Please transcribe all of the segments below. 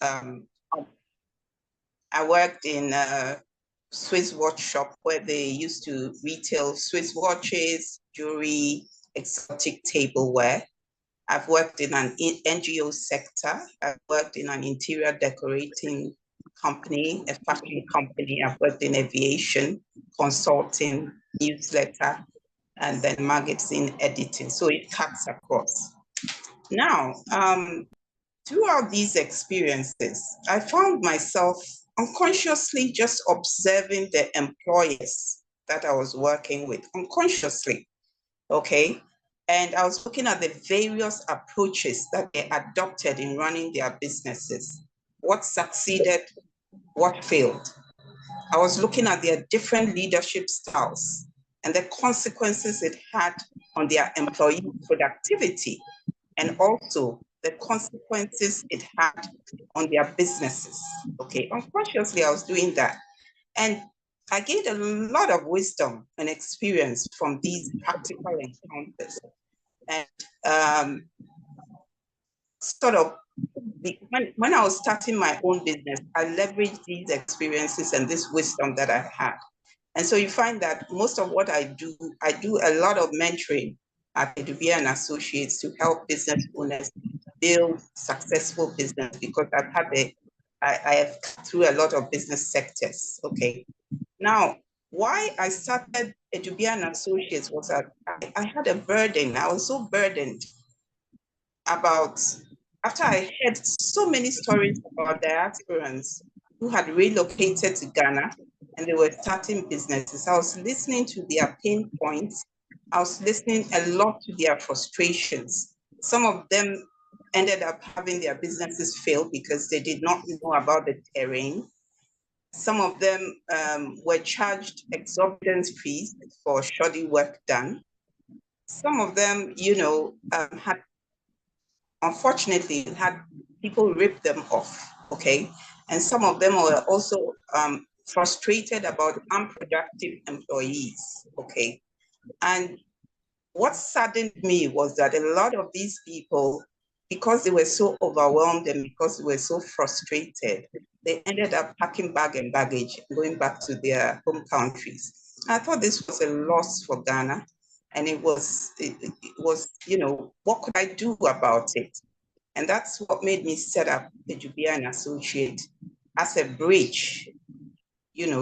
Um, I worked in a Swiss watch shop where they used to retail Swiss watches, jewelry, exotic tableware. I've worked in an NGO sector. I've worked in an interior decorating company, a fashion company. I've worked in aviation, consulting, newsletter, and then magazine editing. So it cuts across. Now, throughout these experiences, I found myself unconsciously just observing the employers that I was working with, unconsciously, okay? And I was looking at the various approaches that they adopted in running their businesses, what succeeded, what failed. I was looking at their different leadership styles and the consequences it had on their employee productivity, and also the consequences it had on their businesses. Okay, unconsciously, I was doing that. And I gained a lot of wisdom and experience from these practical encounters. And sort of, when I was starting my own business, I leveraged these experiences and this wisdom that I had. And so you find that most of what I do a lot of mentoring at Abubea and Associates to help business owners build successful business, because I have cut through a lot of business sectors. Okay. Now, why I started Abubea and Associates was that I had a burden. I was so burdened about, after I heard so many stories about diasporans who had relocated to Ghana and they were starting businesses. I was listening to their pain points. I was listening a lot to their frustrations. Some of them ended up having their businesses fail because they did not know about the terrain. Some of them were charged exorbitant fees for shoddy work done. Some of them, had, unfortunately, had people rip them off, okay? And some of them were also frustrated about unproductive employees, okay? And what saddened me was that a lot of these people, because they were so overwhelmed and because they were so frustrated, they ended up packing bag and baggage, going back to their home countries. I thought this was a loss for Ghana. And it was, what could I do about it? And that's what made me set up the Abubea and Associate as a bridge,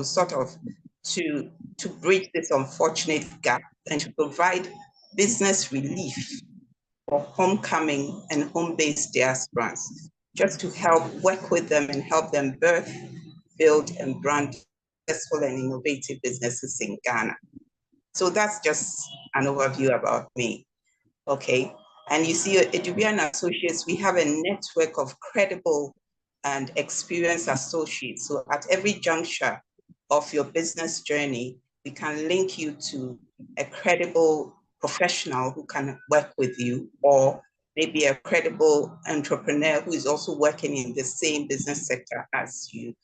sort of to bridge this unfortunate gap and to provide business relief for homecoming and home-based diasporans, just to help work with them and help them birth, build, and brand successful and innovative businesses in Ghana. So that's just an overview about me, okay? And you see, at Abubea and Associates, we have a network of credible and experienced associates. So at every juncture of your business journey, we can link you to a credible professional who can work with you, or maybe a credible entrepreneur who is also working in the same business sector as you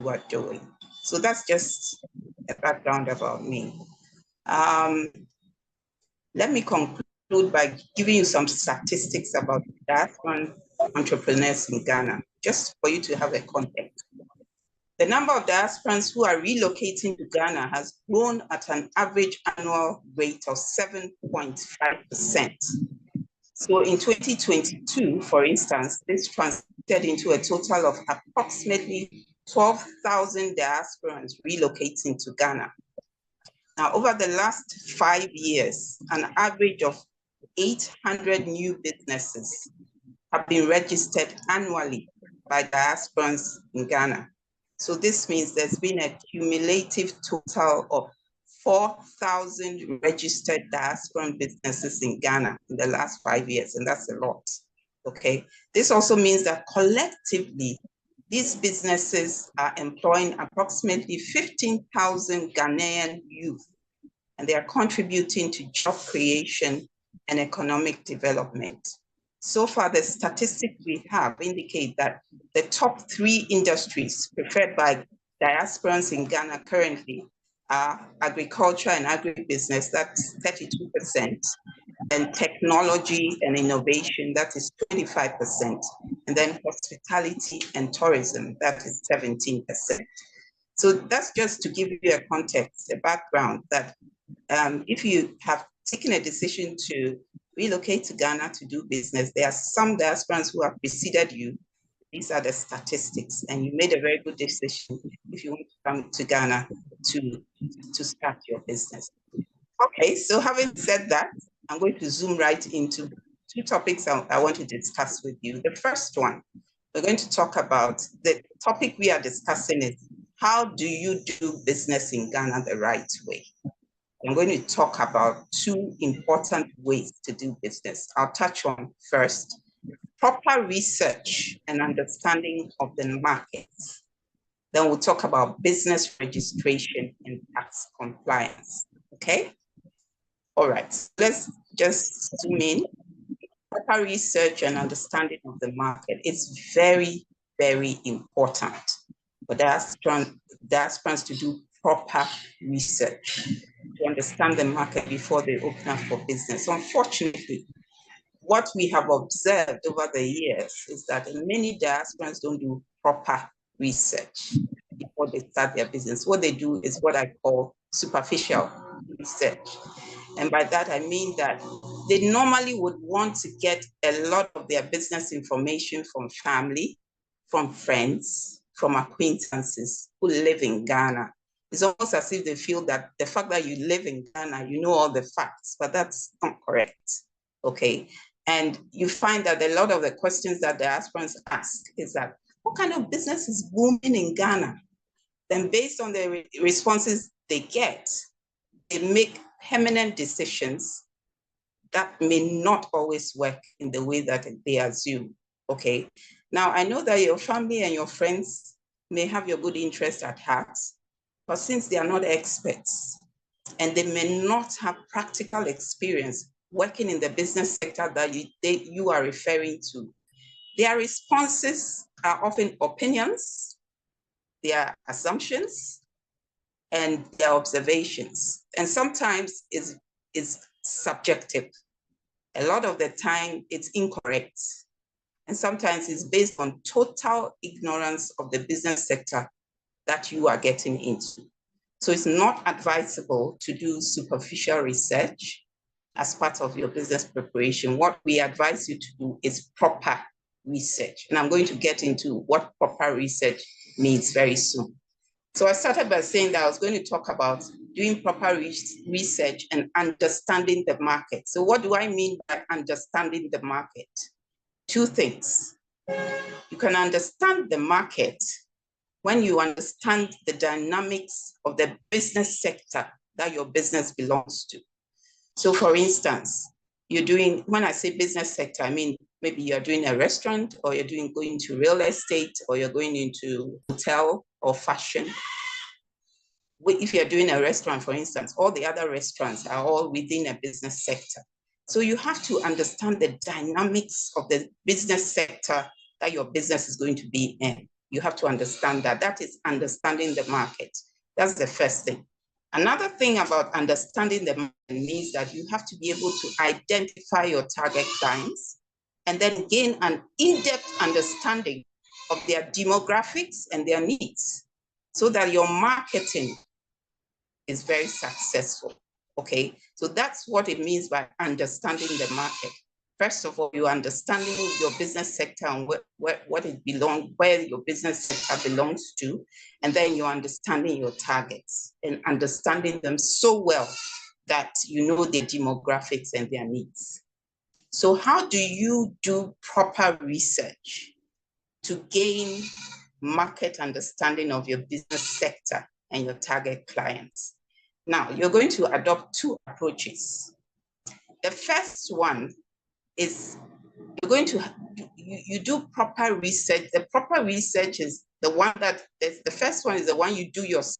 are doing. So that's just a background about me. Let me conclude by giving you some statistics about diasporan entrepreneurs in Ghana, just for you to have a context. The number of diasporans who are relocating to Ghana has grown at an average annual rate of 7.5%. So in 2022, for instance, this translated into a total of approximately 12,000 diasporans relocating to Ghana. Now, over the last 5 years, an average of 800 new businesses have been registered annually by diasporans in Ghana. So this means there's been a cumulative total of 4,000 registered diasporan businesses in Ghana in the last 5 years, and that's a lot, okay? This also means that collectively, these businesses are employing approximately 15,000 Ghanaian youth, and they are contributing to job creation and economic development. So far, the statistics we have indicate that the top 3 industries preferred by diasporans in Ghana currently are agriculture and agribusiness, that's 32%, and technology and innovation, that is 25%, And then hospitality and tourism, that is 17%. So that's just to give you a context, a background that if you have taken a decision to relocate to Ghana to do business, there are some diasporans who have preceded you. These are the statistics, and you made a very good decision if you want to come to Ghana to start your business. Okay, so having said that, I'm going to zoom right into two topics I want to discuss with you. The first one, we're going to talk about, the topic we are discussing is, how do you do business in Ghana the right way? I'm going to talk about two important ways to do business. I'll touch on first, proper research and understanding of the markets. Then we'll talk about business registration and tax compliance, okay? All right, let's just zoom in. Proper research and understanding of the market is very, very important for diasporans to do proper research, to understand the market before they open up for business. Unfortunately, what we have observed over the years is that many diasporans don't do proper research before they start their business. What they do is what I call superficial research. And by that, I mean that they normally would want to get a lot of their business information from family, from friends, from acquaintances who live in Ghana. It's almost as if they feel that the fact that you live in Ghana, you know all the facts, but that's not correct, okay? And you find that a lot of the questions that the aspirants ask is that, what kind of business is booming in Ghana? Then based on the responses they get, they make permanent decisions that may not always work in the way that they assume, okay? Now, I know that your family and your friends may have your good interest at heart, but since they are not experts and they may not have practical experience working in the business sector that you are referring to, their responses are often opinions, their assumptions, and their observations. And sometimes it's subjective. A lot of the time it's incorrect. And sometimes it's based on total ignorance of the business sector that you are getting into. So it's not advisable to do superficial research as part of your business preparation. What we advise you to do is proper research. And I'm going to get into what proper research means very soon. So I started by saying that I was going to talk about doing proper research and understanding the market. So what do I mean by understanding the market? Two things. You can understand the market when you understand the dynamics of the business sector that your business belongs to. So for instance, when I say business sector, I mean, maybe you're doing a restaurant, or you're going to real estate, or you're going into hotel or fashion. If you're doing a restaurant, for instance, all the other restaurants are all within a business sector. So you have to understand the dynamics of the business sector that your business is going to be in. You have to understand that. That is understanding the market. That's the first thing. Another thing about understanding the market means that you have to be able to identify your target clients and then gain an in-depth understanding of their demographics and their needs so that your marketing is very successful, okay? So that's what it means by understanding the market. First of all, you're understanding your business sector and where your business sector belongs to, and then you're understanding your targets and understanding them so well that you know their demographics and their needs. So how do you do proper research to gain market understanding of your business sector and your target clients? Now, you're going to adopt two approaches. The first one is you do proper research. The proper research is the one the first one is the one you do yourself,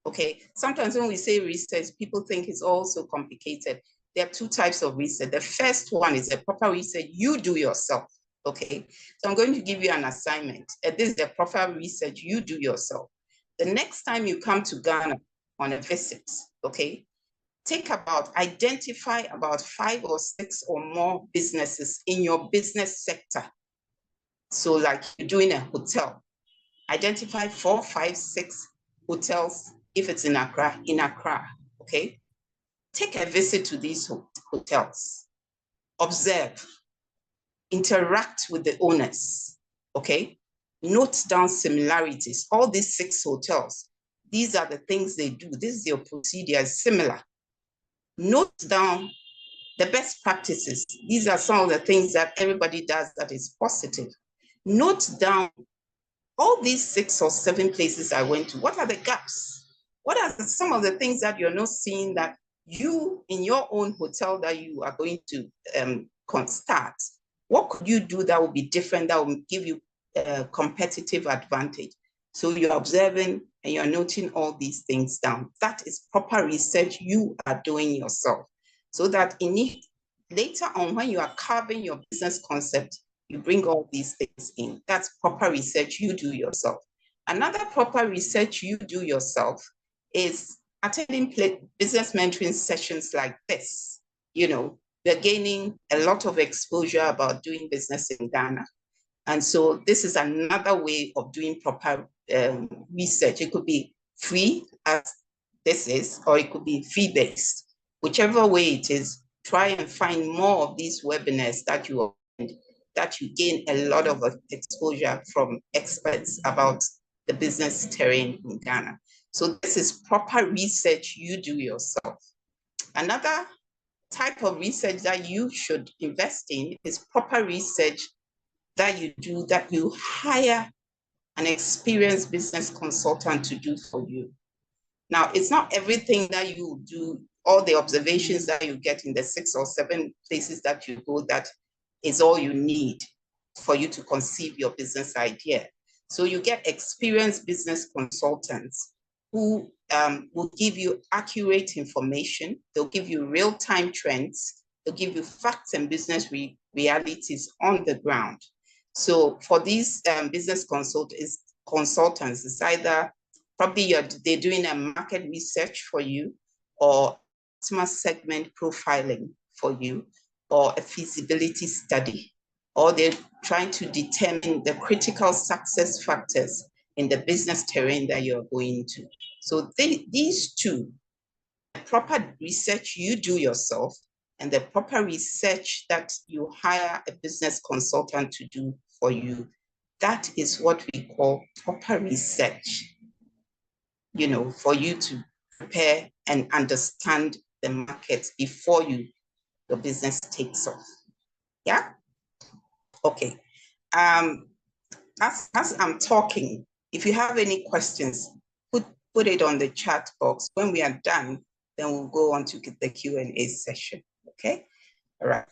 okay? Sometimes when we say research, people think it's all so complicated. There are two types of research. The first one is the proper research you do yourself, okay? So I'm going to give you an assignment. This is the proper research you do yourself. The next time you come to Ghana on a visit, okay, identify about 5 or 6 or more businesses in your business sector So like you're doing a hotel, identify 4, 5, 6 hotels. If it's in Accra, okay? Take a visit to these hotels. Observe, interact with the owners, okay? Note down similarities. All these 6 hotels, these are the things they do. This is your procedure, is similar. Note down the best practices. These are some of the things that everybody does that is positive. Note down all these 6 or 7 places I went to. What are the gaps? What are some of the things that you're not seeing that you in your own hotel that you are going to start? What could you do that will be different, that will give you a competitive advantage? So you're observing and you're noting all these things down. That is proper research you are doing yourself. So that later on, when you are carving your business concept, you bring all these things in. That's proper research you do yourself. Another proper research you do yourself is attending business mentoring sessions like this. You know, we're gaining a lot of exposure about doing business in Ghana. And so this is another way of doing proper research. It could be free, as this is, or it could be fee-based. Whichever way it is, try and find more of these webinars that you attend, that you gain a lot of exposure from experts about the business terrain in Ghana. So this is proper research you do yourself. Another type of research that you should invest in is proper research that you do, that you hire an experienced business consultant to do for you. Now, it's not everything that you do, all the observations that you get in the 6 or 7 places that you go, that is all you need for you to conceive your business idea. So you get experienced business consultants who will give you accurate information. They'll give you real-time trends. They'll give you facts and business realities on the ground. So for these business consultants, it's either probably they're doing a market research for you, or customer segment profiling for you, or a feasibility study, or they're trying to determine the critical success factors in the business terrain that you're going to. So these two, the proper research you do yourself and the proper research that you hire a business consultant to do for you, that is what we call proper research, you know, for you to prepare and understand the market before your business takes off. Yeah? Okay. As I'm talking, if you have any questions, put it on the chat box. When we are done, then we'll go on to the Q&A session, okay? All right.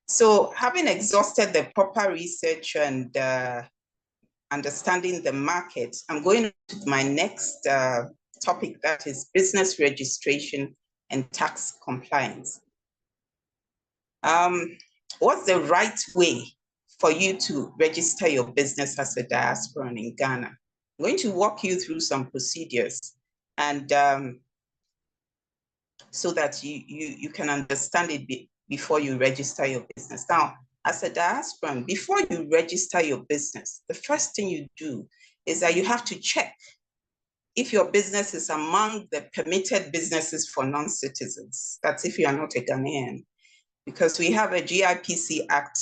So having exhausted the proper research and understanding the market, I'm going to my next topic, that is business registration and tax compliance. What's the right way for you to register your business as a diasporan in Ghana? I'm going to walk you through some procedures, and so that you can understand it before you register your business. Now, as a diasporan, before you register your business, the first thing you do is that you have to check if your business is among the permitted businesses for non-citizens. That's if you are not a Ghanaian, because we have a GIPC Act,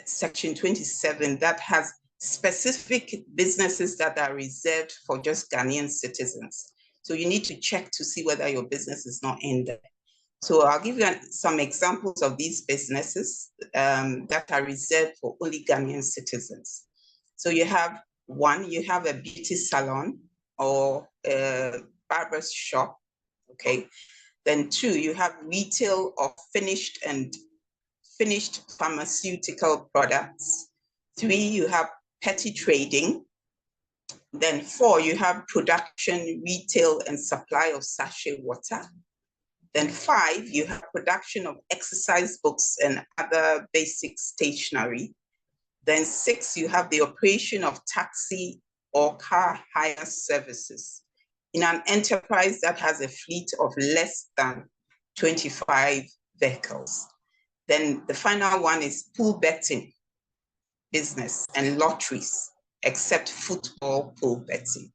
Section 27, that has specific businesses that are reserved for just Ghanaian citizens. So you need to check to see whether your business is not in there. So I'll give you some examples of these businesses that are reserved for only Ghanaian citizens. So you have one, you have a beauty salon or a barber's shop, okay? Then 2, you have retail of finished pharmaceutical products. 3, you have petty trading. Then 4, you have production, retail, and supply of sachet water. Then 5, you have production of exercise books and other basic stationery. Then 6, you have the operation of taxi or car hire services in an enterprise that has a fleet of less than 25 vehicles. Then the final one is pool betting. business and lotteries, except football pool betting.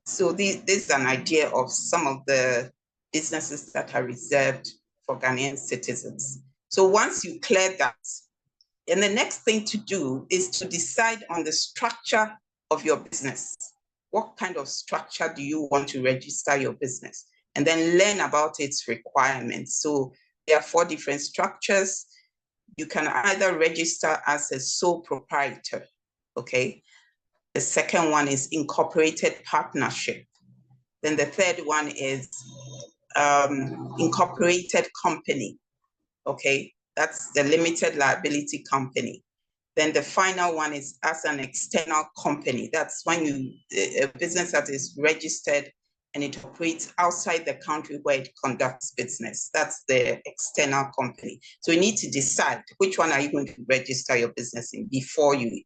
So this is an idea of some of the businesses that are reserved for Ghanaian citizens. So once you clear that, and the next thing to do is to decide on the structure of your business. What kind of structure do you want to register your business? And then learn about its requirements. So there are 4 different structures. You can either register as a sole proprietor, okay? The second one is incorporated partnership. Then the third one is incorporated company, okay? That's the limited liability company. Then the final one is as an external company. That's when a business that is registered and it operates outside the country where it conducts business. That's the external company. So you need to decide which one are you going to register your business in before you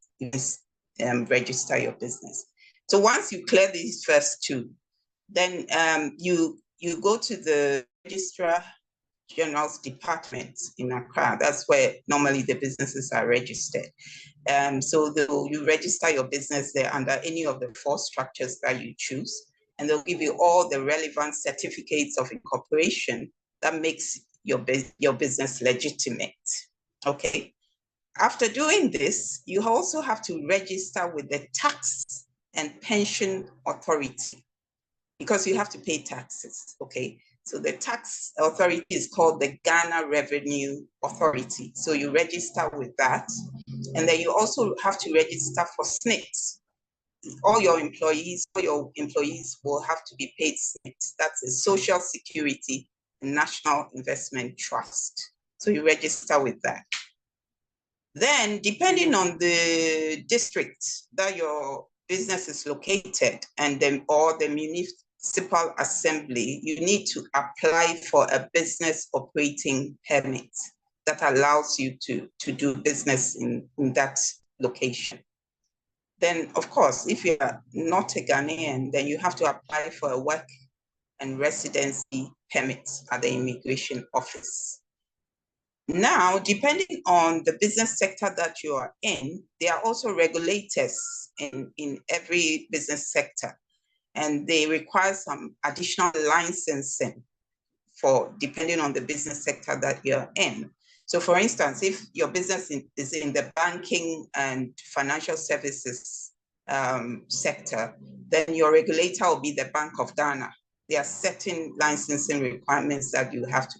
register your business. So once you clear these first 2, then you go to the Registrar General's department in Accra. That's where normally the businesses are registered. So you register your business there under any of the 4 structures that you choose, and they'll give you all the relevant certificates of incorporation that makes your business legitimate. Okay. After doing this, you also have to register with the Tax and Pension Authority because you have to pay taxes. Okay. So the tax authority is called the Ghana Revenue Authority. So you register with that. And then you also have to register for SNIT. All your employees will have to be paid SNIT. That's a Social Security and National Investment Trust. So you register with that. Then, depending on the district that your business is located and or the municipal assembly, you need to apply for a business operating permit that allows you to do business in that location. Then, of course, if you are not a Ghanaian, then you have to apply for a work and residency permit at the immigration office. Now, depending on the business sector that you are in, there are also regulators in every business sector, and they require some additional licensing depending on the business sector that you're in. So for instance, if your business is in the banking and financial services sector, then your regulator will be the Bank of Ghana. There are certain licensing requirements that you have to,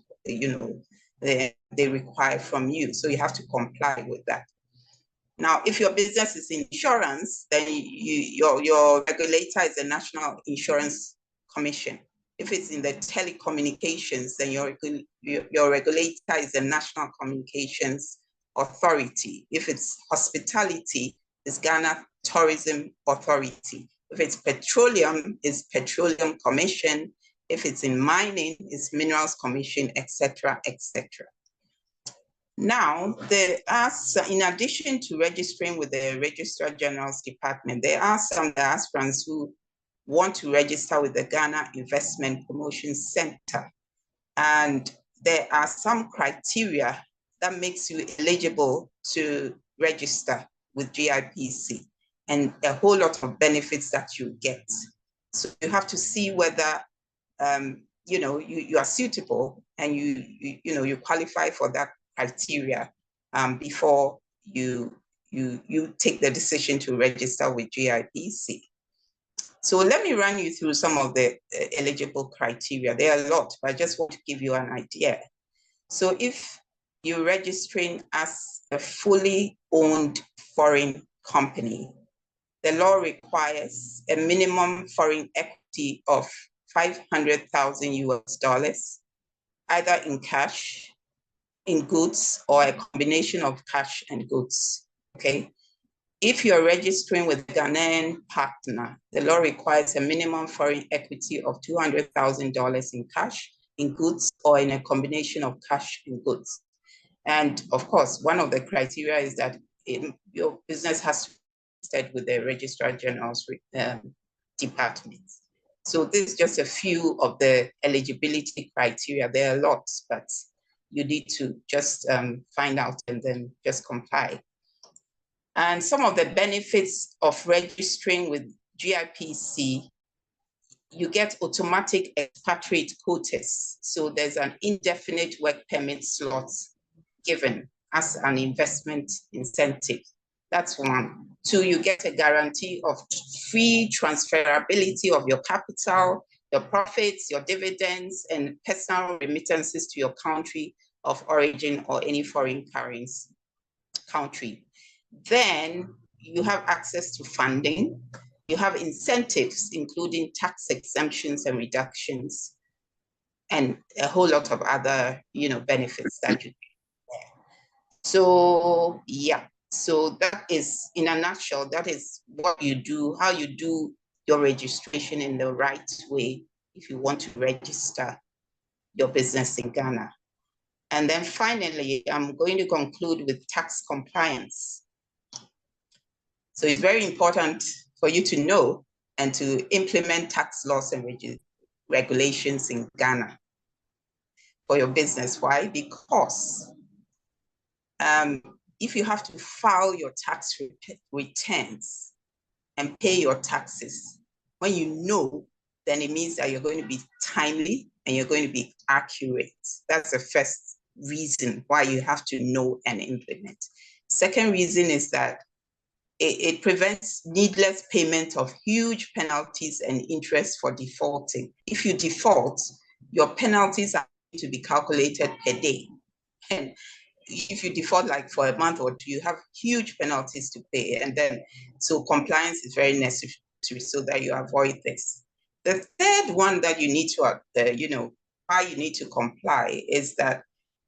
they require from you. So you have to comply with that. Now, if your business is in insurance, then your regulator is the National Insurance Commission. If it's in the telecommunications, then your regulator is the National Communications Authority. If it's hospitality, it's Ghana Tourism Authority. If it's petroleum, it's Petroleum Commission. If it's in mining, it's Minerals Commission, etc., etc. Now, in addition to registering with the Registrar General's Department, there are some diasporans who want to register with the Ghana Investment Promotion Center. And there are some criteria that makes you eligible to register with GIPC and a whole lot of benefits that you get. So you have to see whether you are suitable and you qualify for that criteria before you take the decision to register with GIPC. So let me run you through some of the eligible criteria. There are a lot, but I just want to give you an idea. So if you're registering as a fully owned foreign company, the law requires a minimum foreign equity of 500,000 US dollars, either in cash, in goods, or a combination of cash and goods, okay? If you're registering with a Ghanaian partner, the law requires a minimum foreign equity of $200,000 in cash, in goods, or in a combination of cash and goods. And of course, one of the criteria is that your business has to be registered with the Registrar General's department. So this is just a few of the eligibility criteria. There are lots, but you need to just find out and then just comply. And some of the benefits of registering with GIPC, you get automatic expatriate quotas. So there's an indefinite work permit slot given as an investment incentive. That's one. Two, you get a guarantee of free transferability of your capital, your profits, your dividends, and personal remittances to your country of origin or any foreign currency country. Then you have access to funding. You have incentives, including tax exemptions and reductions, and a whole lot of other, benefits that you get. So yeah, so that is, in a nutshell, that is what you do, how you do your registration in the right way if you want to register your business in Ghana. And then finally, I'm going to conclude with tax compliance. So it's very important for you to know and to implement tax laws and regulations in Ghana for your business. Why? Because if you have to file your tax returns and pay your taxes, when you know, then it means that you're going to be timely and you're going to be accurate. That's the first reason why you have to know and implement. Second reason is that it prevents needless payment of huge penalties and interest for defaulting. If you default, your penalties are going to be calculated per day. And if you default like for a month or two, you have huge penalties to pay. And then, so compliance is very necessary so that you avoid this. The third one that you need to, why you need to comply is that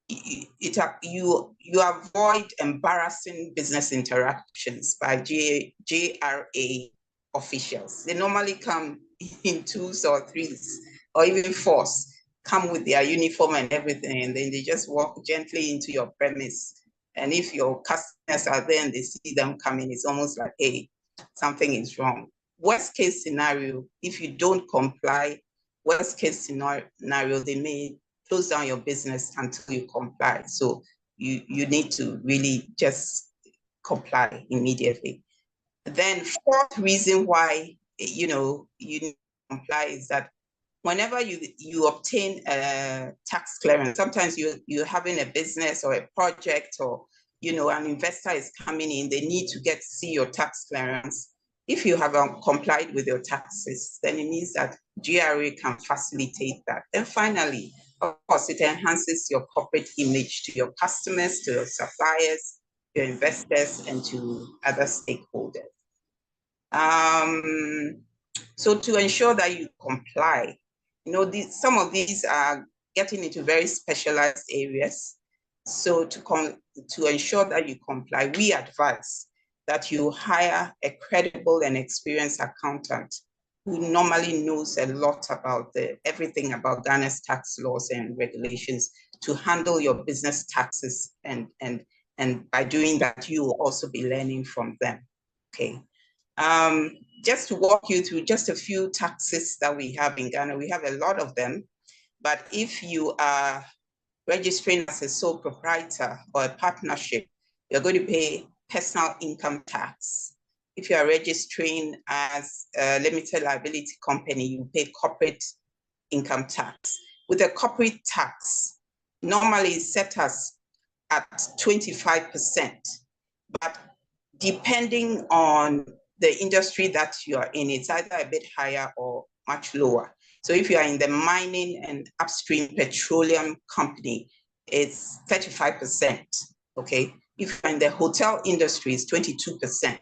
you avoid embarrassing business interactions by JRA officials. They normally come in twos or threes or even fours, come with their uniform and everything, and then they just walk gently into your premise. And if your customers are there and they see them coming, it's almost like, hey, something is wrong. Worst case scenario, if you don't comply, worst case scenario, they may close down your business until you comply. So you need to really just comply immediately. Then fourth reason why, you need to comply is that whenever you obtain a tax clearance, sometimes you're having a business or a project, or an investor is coming in, they need to see your tax clearance. If you have complied with your taxes, then it means that GRA can facilitate that. And finally, of course, it enhances your corporate image to your customers, to your suppliers, your investors, and to other stakeholders. So to ensure that you comply, some of these are getting into very specialized areas. So to ensure that you comply, we advise that you hire a credible and experienced accountant who normally knows a lot about everything about Ghana's tax laws and regulations to handle your business taxes. And by doing that, you will also be learning from them, okay? Just to walk you through just a few taxes that we have in Ghana. We have a lot of them, but if you are registering as a sole proprietor or a partnership, you're going to pay personal income tax. If you are registering as a limited liability company, you pay corporate income tax. With a corporate tax, normally it's set as at 25%, but depending on the industry that you are in, it's either a bit higher or much lower. So if you are in the mining and upstream petroleum company, it's 35%, okay? If you're in the hotel industry, it's 22%.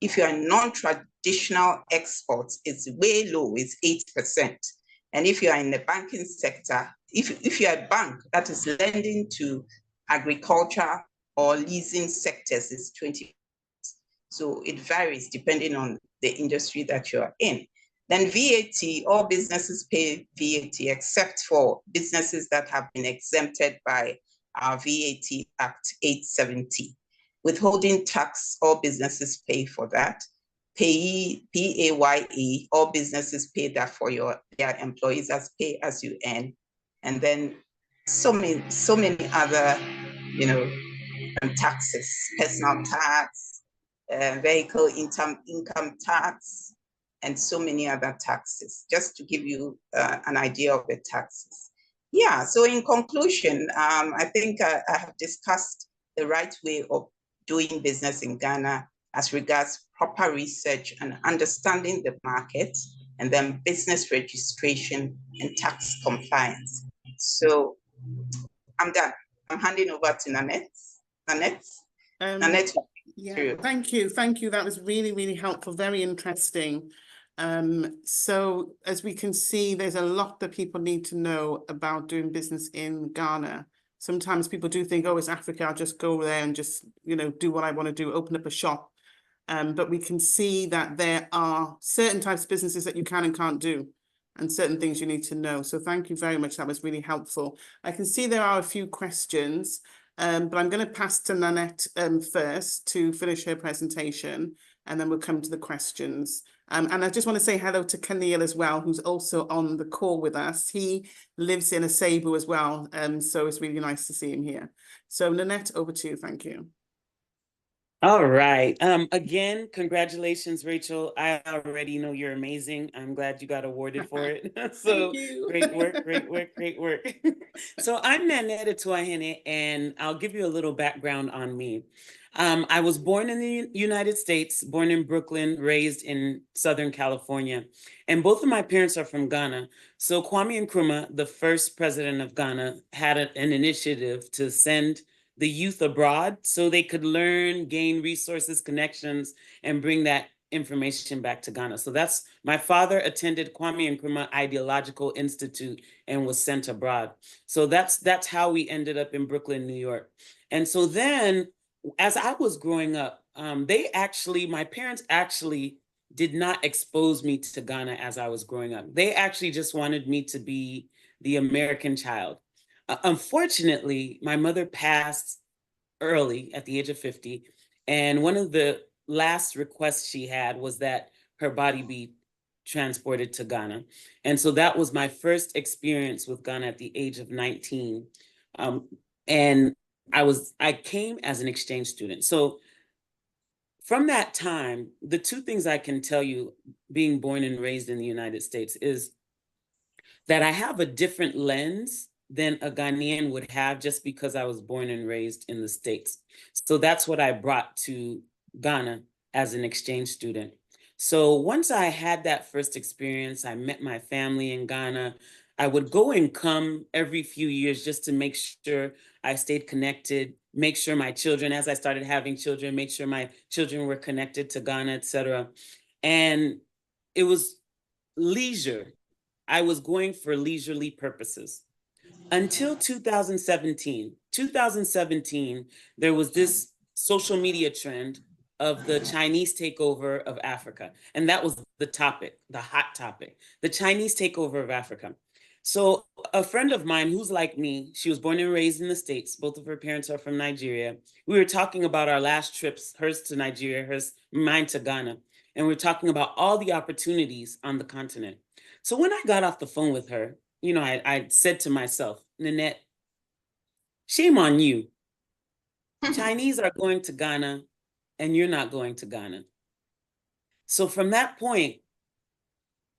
If you're in non-traditional exports, it's way low, it's 8%. And if you are in the banking sector, if you're a bank that is lending to agriculture or leasing sectors, it's 20%. So it varies depending on the industry that you're in. Then VAT, all businesses pay VAT except for businesses that have been exempted by our VAT Act 870. Withholding tax, all businesses pay for that. Payee, PAYE, all businesses pay that for their employees as pay as you earn. And then so many other, taxes, personal tax, vehicle income tax, and so many other taxes, just to give you an idea of the taxes. Yeah, so in conclusion, I think I have discussed the right way of doing business in Ghana as regards proper research and understanding the market, and then business registration and tax compliance. So I'm done. I'm handing over to Nanette. Nanette? Nanette. Yeah, thank you. That was really, really helpful, very interesting. So as we can see, there's a lot that people need to know about doing business in Ghana. Sometimes people do think, oh, it's Africa, I'll just go there and just, do what I want to do, open up a shop. But we can see that there are certain types of businesses that you can and can't do, and certain things you need to know. So thank you very much. That was really helpful. I can see there are a few questions, but I'm going to pass to Nanette first to finish her presentation, and then we'll come to the questions. And I just want to say hello to Kanil as well, who's also on the call with us. He lives in Asebu as well, so it's really nice to see him here. So Nanette, over to you. Thank you. All right. Again, congratulations, Rachel. I already know you're amazing. I'm glad you got awarded for it. So great work, great work, great work. So I'm Nanette Atuahene, and I'll give you a little background on me. I was born in the United States, born in Brooklyn, raised in Southern California, and both of my parents are from Ghana. So Kwame Nkrumah, the first president of Ghana, had an initiative to send the youth abroad so they could learn, gain resources, connections, and bring that information back to Ghana. So that's, my father attended Kwame Nkrumah Ideological Institute and was sent abroad. So that's how we ended up in Brooklyn, New York. And so then, as I was growing up, my parents actually did not expose me to Ghana as I was growing up. They actually just wanted me to be the American child. Unfortunately, my mother passed early at the age of 50. And one of the last requests she had was that her body be transported to Ghana. And so that was my first experience with Ghana at the age of 19. And I came as an exchange student. So from that time, the two things I can tell you, being born and raised in the United States, is that I have a different lens than a Ghanaian would have just because I was born and raised in the States. So that's what I brought to Ghana as an exchange student. So once I had that first experience, I met my family in Ghana. I would go and come every few years just to make sure I stayed connected, make sure my children, as I started having children, make sure my children were connected to Ghana, et cetera. And it was leisure. I was going for leisurely purposes. Until 2017. 2017, there was this social media trend of the Chinese takeover of Africa. And that was the topic, the hot topic, the Chinese takeover of Africa. So a friend of mine who's like me, she was born and raised in the States. Both of her parents are from Nigeria. We were talking about our last trips, hers to Nigeria, mine to Ghana. And we were talking about all the opportunities on the continent. So when I got off the phone with her, I said to myself, Nanette, shame on you. Chinese are going to Ghana and you're not going to Ghana. So from that point,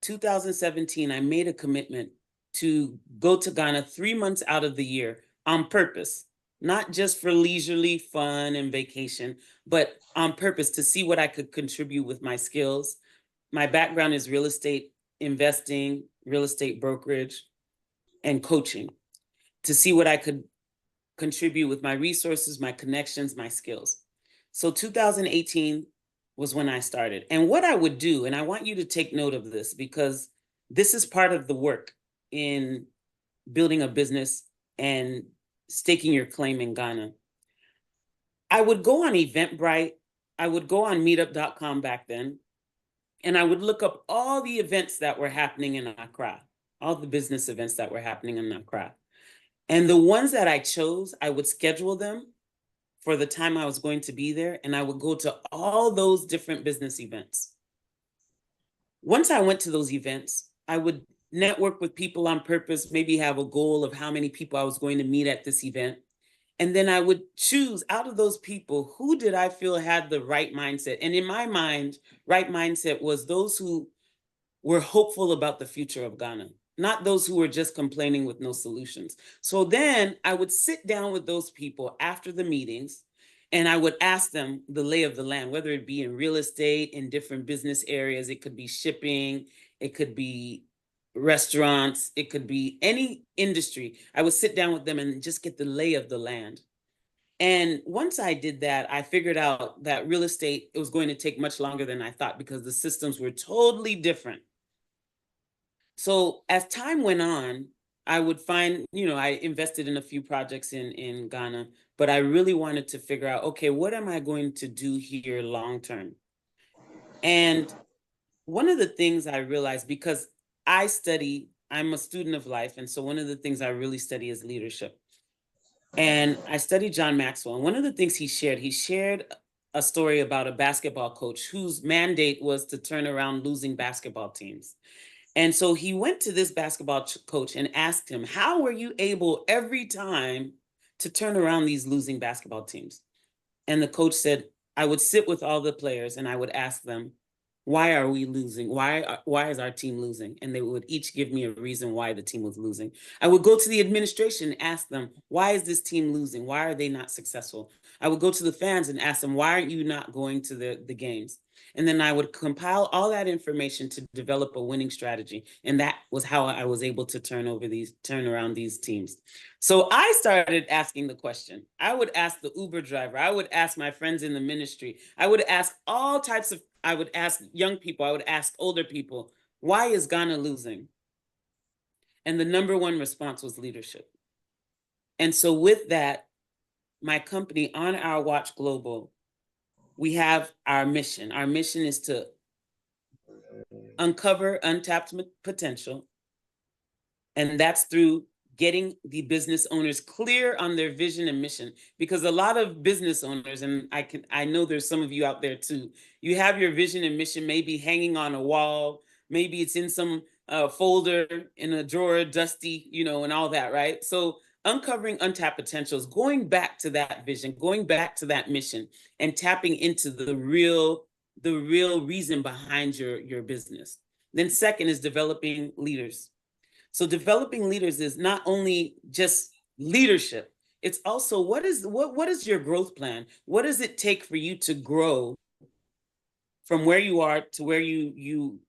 2017, I made a commitment to go to Ghana 3 months out of the year on purpose, not just for leisurely fun and vacation, but on purpose to see what I could contribute with my skills. My background is real estate investing, real estate brokerage, and coaching, to see what I could contribute with my resources, my connections, my skills. So 2018 was when I started. And what I would do, and I want you to take note of this because this is part of the work in building a business and staking your claim in Ghana. I would go on Eventbrite, I would go on meetup.com back then, and I would look up all the events that were happening in Accra, all the business events that were happening in Accra. And the ones that I chose, I would schedule them for the time I was going to be there, and I would go to all those different business events. Once I went to those events, I would network with people on purpose, maybe have a goal of how many people I was going to meet at this event. And then I would choose out of those people, who did I feel had the right mindset? And in my mind, right mindset was those who were hopeful about the future of Ghana, not those who were just complaining with no solutions. So then I would sit down with those people after the meetings and I would ask them the lay of the land, whether it be in real estate, in different business areas, it could be shipping, it could be restaurants, it could be any industry. I would sit down with them and just get the lay of the land. And once I did that, I figured out that real estate, it was going to take much longer than I thought because the systems were totally different. So as time went on, I would find, I invested in a few projects in Ghana, but I really wanted to figure out, okay, what am I going to do here long term? And one of the things I realized, because I'm a student of life. And so one of the things I really study is leadership. And I studied John Maxwell. And one of the things he shared a story about a basketball coach whose mandate was to turn around losing basketball teams. And so he went to this basketball coach and asked him, how were you able every time to turn around these losing basketball teams? And the coach said, I would sit with all the players and I would ask them, why are we losing? Why is our team losing? And they would each give me a reason why the team was losing. I would go to the administration and ask them, why is this team losing? Why are they not successful? I would go to the fans and ask them, why aren't you not going to the games? And then I would compile all that information to develop a winning strategy. And that was how I was able to turn around these teams. So I started asking the question. I would ask the Uber driver. I would ask my friends in the ministry. I would ask I would ask young people. I would ask older people, why is Ghana losing? And the number one response was leadership. And so with that, my company, On Our Watch Global, we have our mission. Our mission is to uncover untapped potential. And that's through getting the business owners clear on their vision and mission. Because a lot of business owners, and I know there's some of you out there too, you have your vision and mission maybe hanging on a wall, maybe it's in some folder in a drawer, dusty, and all that, right? So uncovering untapped potentials, going back to that vision, going back to that mission, and tapping into the real reason behind your business. Then second is developing leaders. So developing leaders is not only just leadership, it's also what is your growth plan? What does it take for you to grow from where you are to where you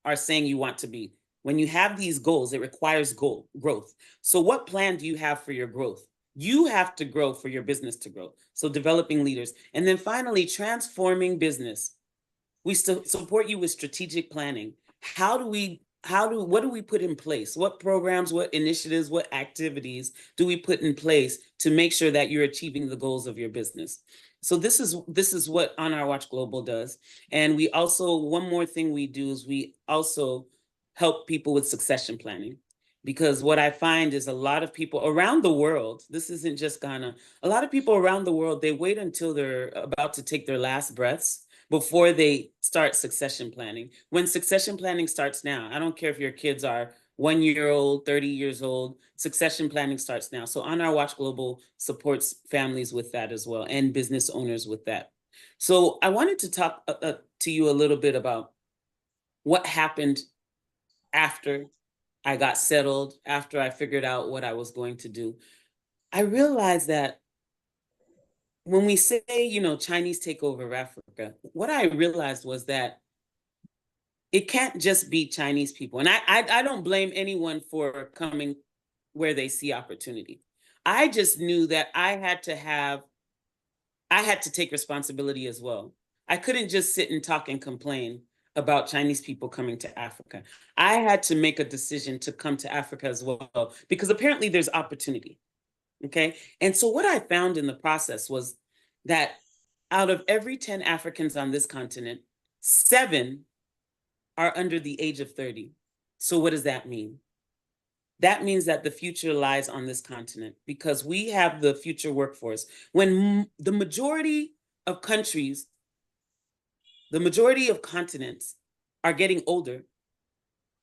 are saying you want to be? When you have these goals, it requires growth. So what plan do you have for your growth? You have to grow for your business to grow. So developing leaders. And then finally, transforming business. We support you with strategic planning. What do we put in place? What programs, what initiatives, what activities do we put in place to make sure that you're achieving the goals of your business? So this is what On Our Watch Global does. And we also, one more thing we do is we also help people with succession planning. Because what I find is a lot of people around the world, this isn't just Ghana, a lot of people around the world, they wait until they're about to take their last breaths before they start succession planning. When succession planning starts now, I don't care if your kids are 1 year old, 30 years old, succession planning starts now. So On Our Watch Global supports families with that as well and business owners with that. So I wanted to talk to you a little bit about what happened after I got settled, after I figured out what I was going to do. I realized that when we say, Chinese takeover of Africa, what I realized was that it can't just be Chinese people. And I don't blame anyone for coming where they see opportunity. I just knew that I had to take responsibility as well. I couldn't just sit and talk and complain about Chinese people coming to Africa. I had to make a decision to come to Africa as well, because apparently there's opportunity. Okay. And so what I found in the process was that out of every 10 Africans on this continent, 7 are under the age of 30. So what does that mean? That means that the future lies on this continent because we have the future workforce. When the majority of countries, the majority of continents are getting older,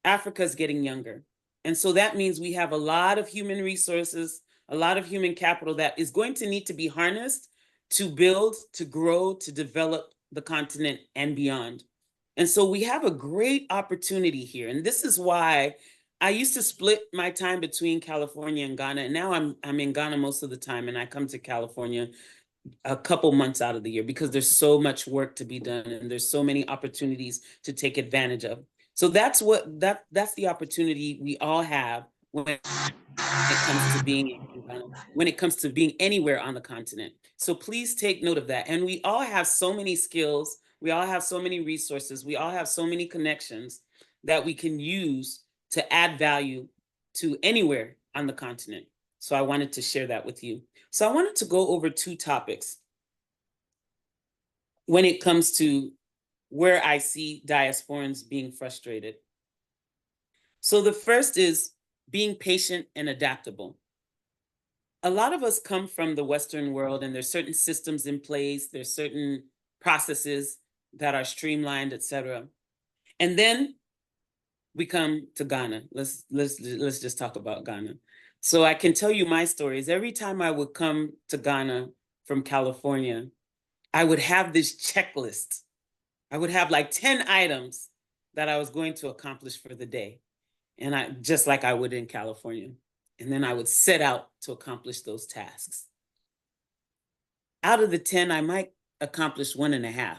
Africa is getting younger. And so that means we have a lot of human resources, a lot of human capital that is going to need to be harnessed to build, to grow, to develop the continent and beyond. And so we have a great opportunity here. And this is why I used to split my time between California and Ghana. And now I'm in Ghana most of the time, and I come to California a couple months out of the year because there's so much work to be done and there's so many opportunities to take advantage of. So that's the opportunity we all have when it comes to being in Ghana, when it comes to being anywhere on the continent. So please take note of that. And we all have so many skills, we all have so many resources, we all have so many connections that we can use to add value to anywhere on the continent. So I wanted to share that with you. So I wanted to go over two topics when it comes to where I see diasporans being frustrated. So the first is being patient and adaptable. A lot of us come from the Western world, and there's certain systems in place, there's certain processes that are streamlined, etc. And then we come to Ghana. Let's just talk about Ghana. So I can tell you my stories. Every time I would come to Ghana from California, I would have this checklist. I would have like 10 items that I was going to accomplish for the day. And I just like I would in California. And then I would set out to accomplish those tasks. Out of the 10, I might accomplish 1.5.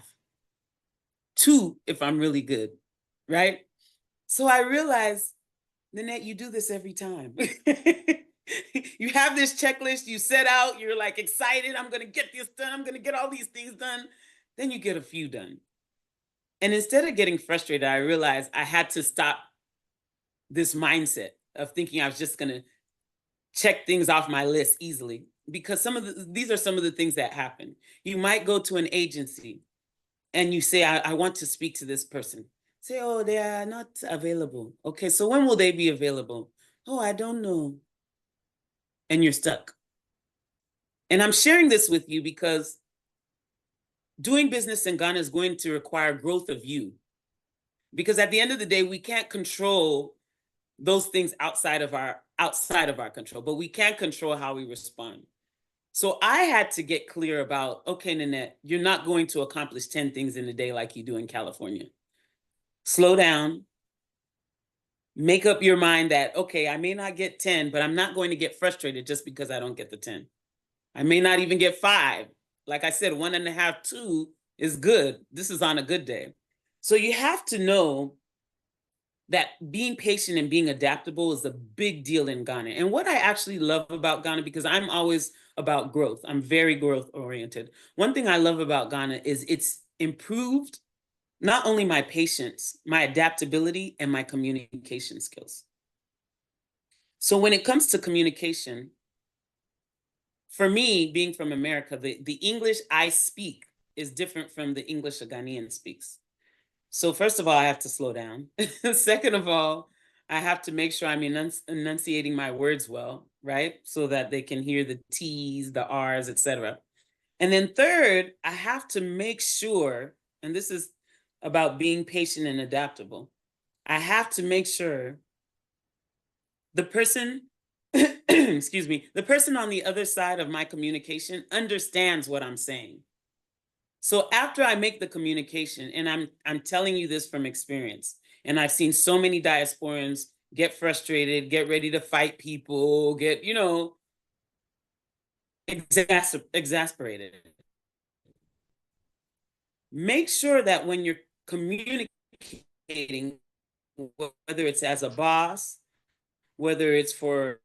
2 if I'm really good, right? So I realized, Nanette, you do this every time. You have this checklist, you set out, you're like excited, I'm gonna get this done, I'm gonna get all these things done. Then you get a few done. And instead of getting frustrated, I realized I had to stop this mindset of thinking I was just gonna check things off my list easily, because these are some of the things that happen. You might go to an agency and you say, I want to speak to this person. Say, oh, they are not available. Okay, so when will they be available? Oh, I don't know. And you're stuck. And I'm sharing this with you because doing business in Ghana is going to require growth of you. Because at the end of the day, we can't control those things outside of our control, but we can control how we respond. So I had to get clear about, okay, Nanette, you're not going to accomplish 10 things in a day like you do in California. Slow down. Make up your mind that, okay, I may not get 10, but I'm not going to get frustrated just because I don't get the 10. I may not even get 5. Like I said, 1.5, 2 is good. This is on a good day. So you have to know that being patient and being adaptable is a big deal in Ghana. And what I actually love about Ghana, because I'm always about growth, I'm very growth oriented. One thing I love about Ghana is it's improved not only my patience, my adaptability, and my communication skills. So when it comes to communication, for me, being from America, the English I speak is different from the English a Ghanaian speaks. So first of all, I have to slow down. Second of all, I have to make sure I'm enunciating my words well, right? So that they can hear the T's, the R's, etc. And then third, I have to make sure, and this is about being patient and adaptable, I have to make sure the person, excuse me, the person on the other side of my communication understands what I'm saying. So after I make the communication, and I'm telling you this from experience, and I've seen so many diasporans get frustrated, get ready to fight people, get, exasperated. Make sure that when you're communicating, whether it's as a boss, whether it's for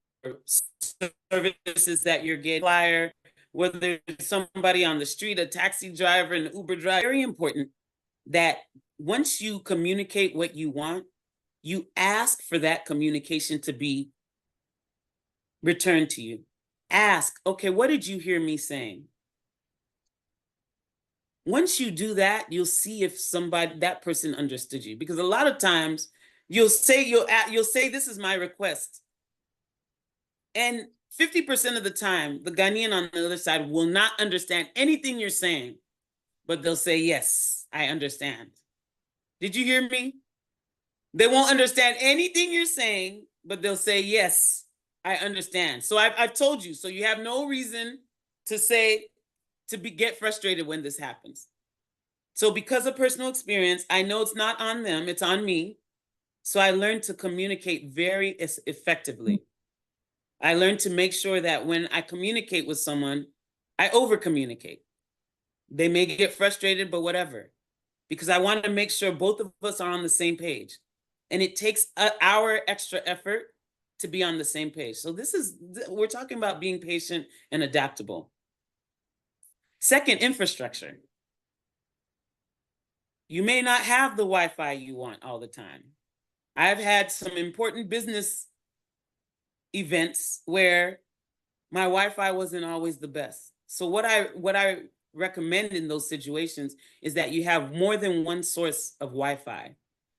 services that you're getting, flyer, whether it's somebody on the street, a taxi driver, an Uber driver, very important that once you communicate what you want, you ask for that communication to be returned to you. Ask, okay, what did you hear me saying? Once you do that, you'll see if that person understood you. Because a lot of times you'll say, this is my request. And 50% of the time, the Ghanaian on the other side will not understand anything you're saying, but they'll say, yes, I understand. Did you hear me? They won't understand anything you're saying, but they'll say, yes, I understand. So I've told you, so you have no reason to say, get frustrated when this happens. So because of personal experience, I know it's not on them, it's on me. So I learned to communicate very effectively. I learned to make sure that when I communicate with someone, I over communicate. They may get frustrated, but whatever, because I want to make sure both of us are on the same page. And it takes an hour extra effort to be on the same page. So we're talking about being patient and adaptable. Second, infrastructure. You may not have the Wi-Fi you want all the time. I've had some important business events where my Wi-Fi wasn't always the best. So what I recommend in those situations is that you have more than one source of Wi-Fi.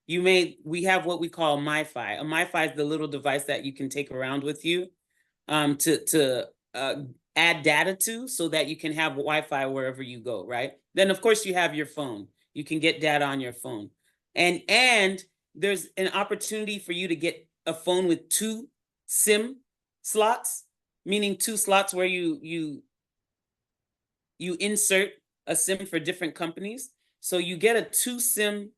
We have what we call MiFi. A MiFi is the little device that you can take around with you to add data to, so that you can have Wi-Fi wherever you go, right? Then of course you have your phone. You can get data on your phone. And there's an opportunity for you to get a phone with 2 SIM slots, meaning 2 slots where you insert a SIM for different companies. So you get a 2 SIM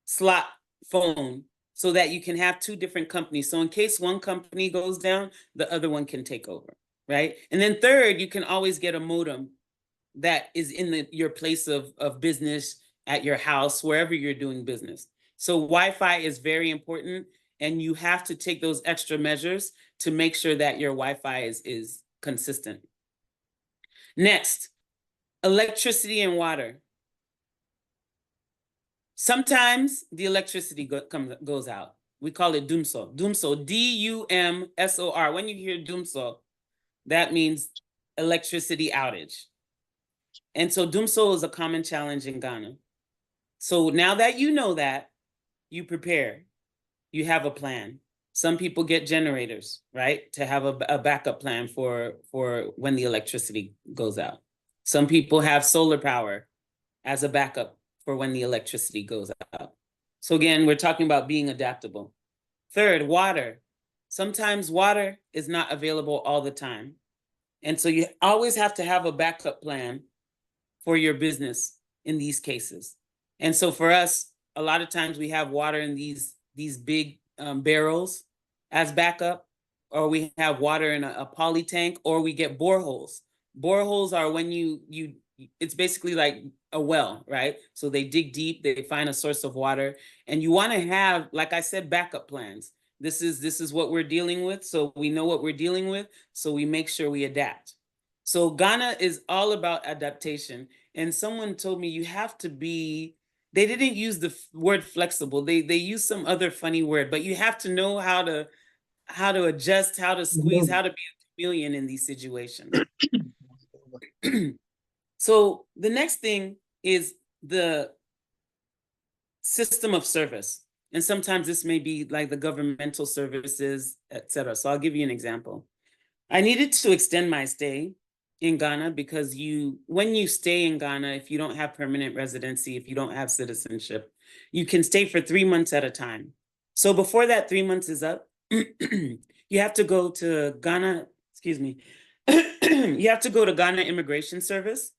slot phone so that you can have 2 different companies. So in case one company goes down, the other one can take over, right? And then third, you can always get a modem that is in your place of business, at your house, wherever you're doing business. So Wi-Fi is very important, and you have to take those extra measures to make sure that your Wi-Fi is consistent. Next, electricity and water. Sometimes the electricity goes out. We call it dumso. Dumso, D-U-M-S-O-R. When you hear dumso, that means electricity outage. And so dumso is a common challenge in Ghana. So now that you know that, you prepare. You have a plan. Some people get generators, right? To have a backup plan for when the electricity goes out. Some people have solar power as a backup for when the electricity goes out. So again, we're talking about being adaptable. Third, water. Sometimes water is not available all the time. And so you always have to have a backup plan for your business in these cases. And so for us, a lot of times we have water in these big barrels as backup, or we have water in a poly tank, or we get boreholes. Boreholes are when it's basically like a well, right? So they dig deep, they find a source of water, and you want to have, like I said, backup plans. This is what we're dealing with, so we know what we're dealing with, so we make sure we adapt. So Ghana is all about adaptation. And someone told me you have to be, they didn't use the word flexible. They used some other funny word, but you have to know how to adjust, how to squeeze, how to be a chameleon in these situations. So the next thing is the system of service. And sometimes this may be like the governmental services, etc. So I'll give you an example. I needed to extend my stay in Ghana because when you stay in Ghana, if you don't have permanent residency, if you don't have citizenship, you can stay for 3 months at a time. So before that 3 months is up, you have to go to Ghana, excuse me, you have to go to Ghana Immigration Service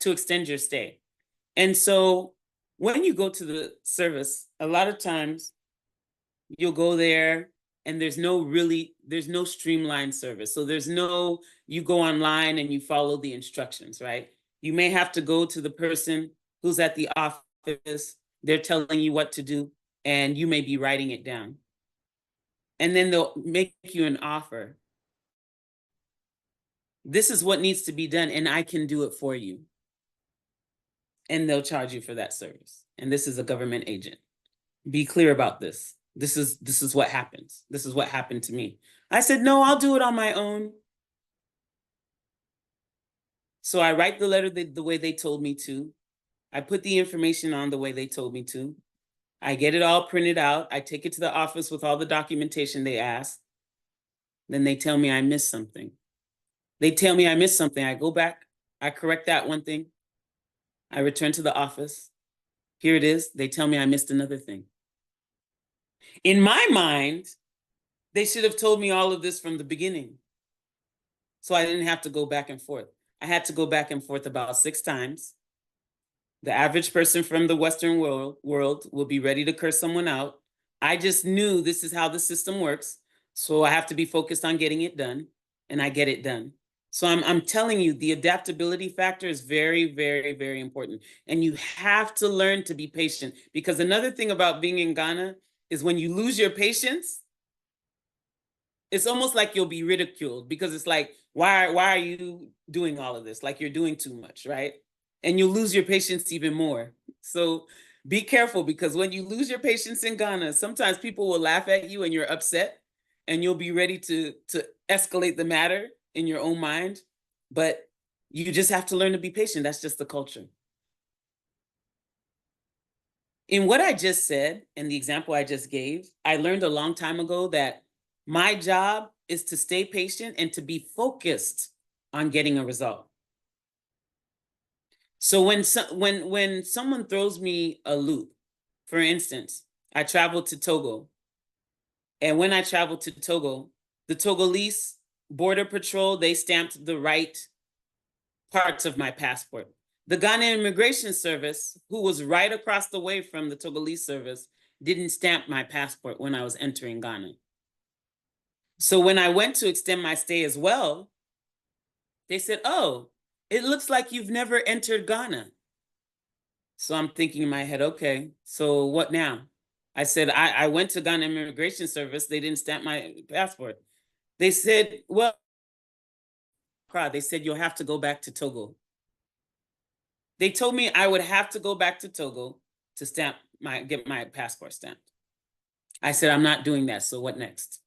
to extend your stay. And so when you go to the service, a lot of times you'll go there and there's no streamlined service. So you go online and you follow the instructions, right? You may have to go to the person who's at the office. They're telling you what to do, and you may be writing it down. And then they'll make you an offer. This is what needs to be done, and I can do it for you. And they'll charge you for that service. And this is a government agent. Be clear about this. This is what happens. This is what happened to me. I said, no, I'll do it on my own. So I write the letter the way they told me to. I put the information on the way they told me to. I get it all printed out. I take it to the office with all the documentation they asked. Then they tell me I missed something. They tell me I missed something. I go back. I correct that one thing. I return to the office. Here it is. They tell me I missed another thing. In my mind, They should have told me all of this from the beginning, so I didn't have to go back and forth. I had to go back and forth about 6 times. The average person from the Western world will be ready to curse someone out. I just knew this is how the system works. So I have to be focused on getting it done, and I get it done. So I'm telling you, the adaptability factor is very, very, very important. And you have to learn to be patient, because another thing about being in Ghana is when you lose your patience, it's almost like you'll be ridiculed, because it's like, why are you doing all of this? Like you're doing too much, right? And you lose your patience even more. So be careful, because when you lose your patience in Ghana, sometimes people will laugh at you and you're upset, and you'll be ready to escalate the matter in your own mind. But you just have to learn to be patient. That's just the culture. In what I just said and the example I just gave, I learned a long time ago that my job is to stay patient and to be focused on getting a result. So when someone throws me a loop, for instance, I traveled to Togo. And when I traveled to Togo, the Togolese border patrol, they stamped the right parts of my passport. The Ghana Immigration Service, who was right across the way from the Togolese service, didn't stamp my passport when I was entering Ghana. So when I went to extend my stay as well, they said, "Oh, it looks like you've never entered Ghana." So I'm thinking in my head, okay, so what now? I said, I went to Ghana Immigration Service. They didn't stamp my passport. They said, well, they said, you'll have to go back to Togo. They told me I would have to go back to Togo to get my passport stamped. I said, I'm not doing that. So what next?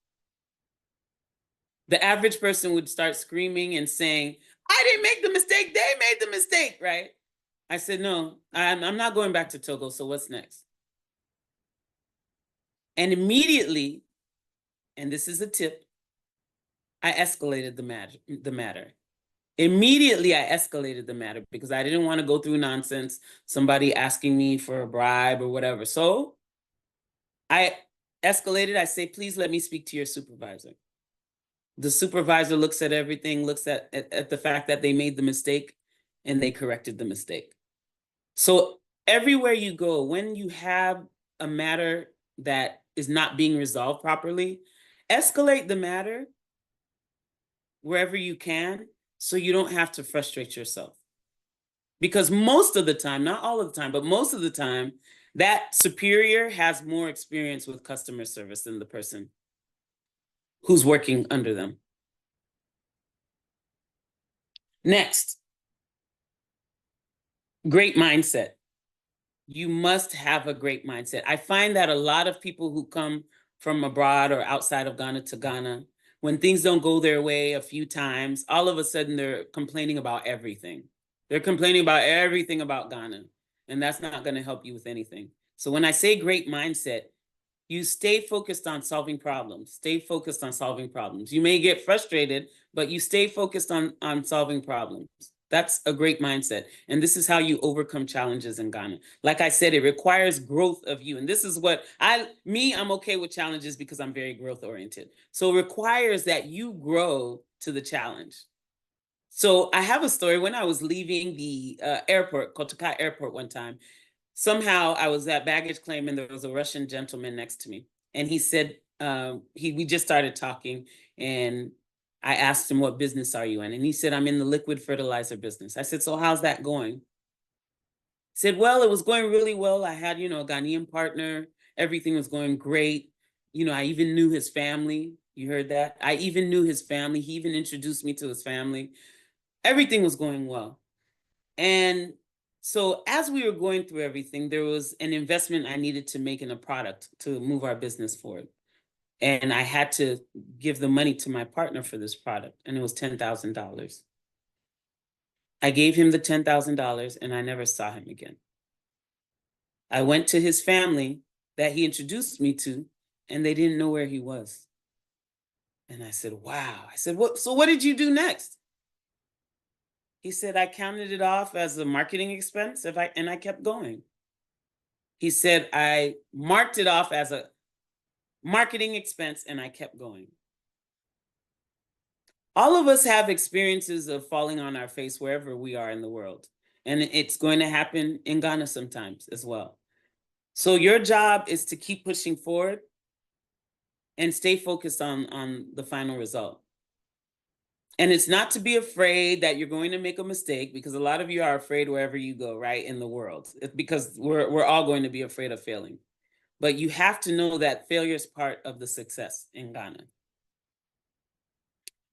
The average person would start screaming and saying, I didn't make the mistake. They made the mistake, right? I said, no, I'm not going back to Togo. So what's next? And immediately, and this is a tip, I escalated the matter. Immediately, I escalated the matter because I didn't want to go through nonsense, somebody asking me for a bribe or whatever. So I escalated. I say, please let me speak to your supervisor. The supervisor looks at everything, looks at the fact that they made the mistake, and they corrected the mistake. So everywhere you go, when you have a matter that is not being resolved properly, escalate the matter wherever you can, so you don't have to frustrate yourself. Because most of the time, not all of the time, but most of the time, that superior has more experience with customer service than the person who's working under them. Next, great mindset. You must have a great mindset. I find that a lot of people who come from abroad or outside of Ghana to Ghana, when things don't go their way a few times, all of a sudden they're complaining about everything. They're complaining about everything about Ghana, and that's not going to help you with anything. So when I say great mindset, you stay focused on solving problems. Stay focused on solving problems. You may get frustrated, but you stay focused on solving problems. That's a great mindset. And this is how you overcome challenges in Ghana. Like I said, it requires growth of you. And this is what I'm okay with challenges because I'm very growth oriented. So it requires that you grow to the challenge. So I have a story. When I was leaving the airport, Kotoka Airport one time, somehow I was at baggage claim and there was a Russian gentleman next to me. And he said, we just started talking, and I asked him, what business are you in? And he said, I'm in the liquid fertilizer business. I said, so how's that going? He said, well, it was going really well. I had, a Ghanaian partner. Everything was going great. I even knew his family. You heard that? I even knew his family. He even introduced me to his family. Everything was going well. And so as we were going through everything, there was an investment I needed to make in a product to move our business forward. And I had to give the money to my partner for this product, and it was $10,000. I gave him the $10,000 and I never saw him again. I went to his family that he introduced me to, and they didn't know where he was. And I said, wow. I said, so what did you do next? He said, I counted it off as a marketing expense and I kept going. He said, I marked it off as a marketing expense, and I kept going. All of us have experiences of falling on our face wherever we are in the world. And it's going to happen in Ghana sometimes as well. So your job is to keep pushing forward and stay focused on the final result. And it's not to be afraid that you're going to make a mistake, because a lot of you are afraid wherever you go, right, in the world. It's because we're all going to be afraid of failing. But you have to know that failure is part of the success in Ghana.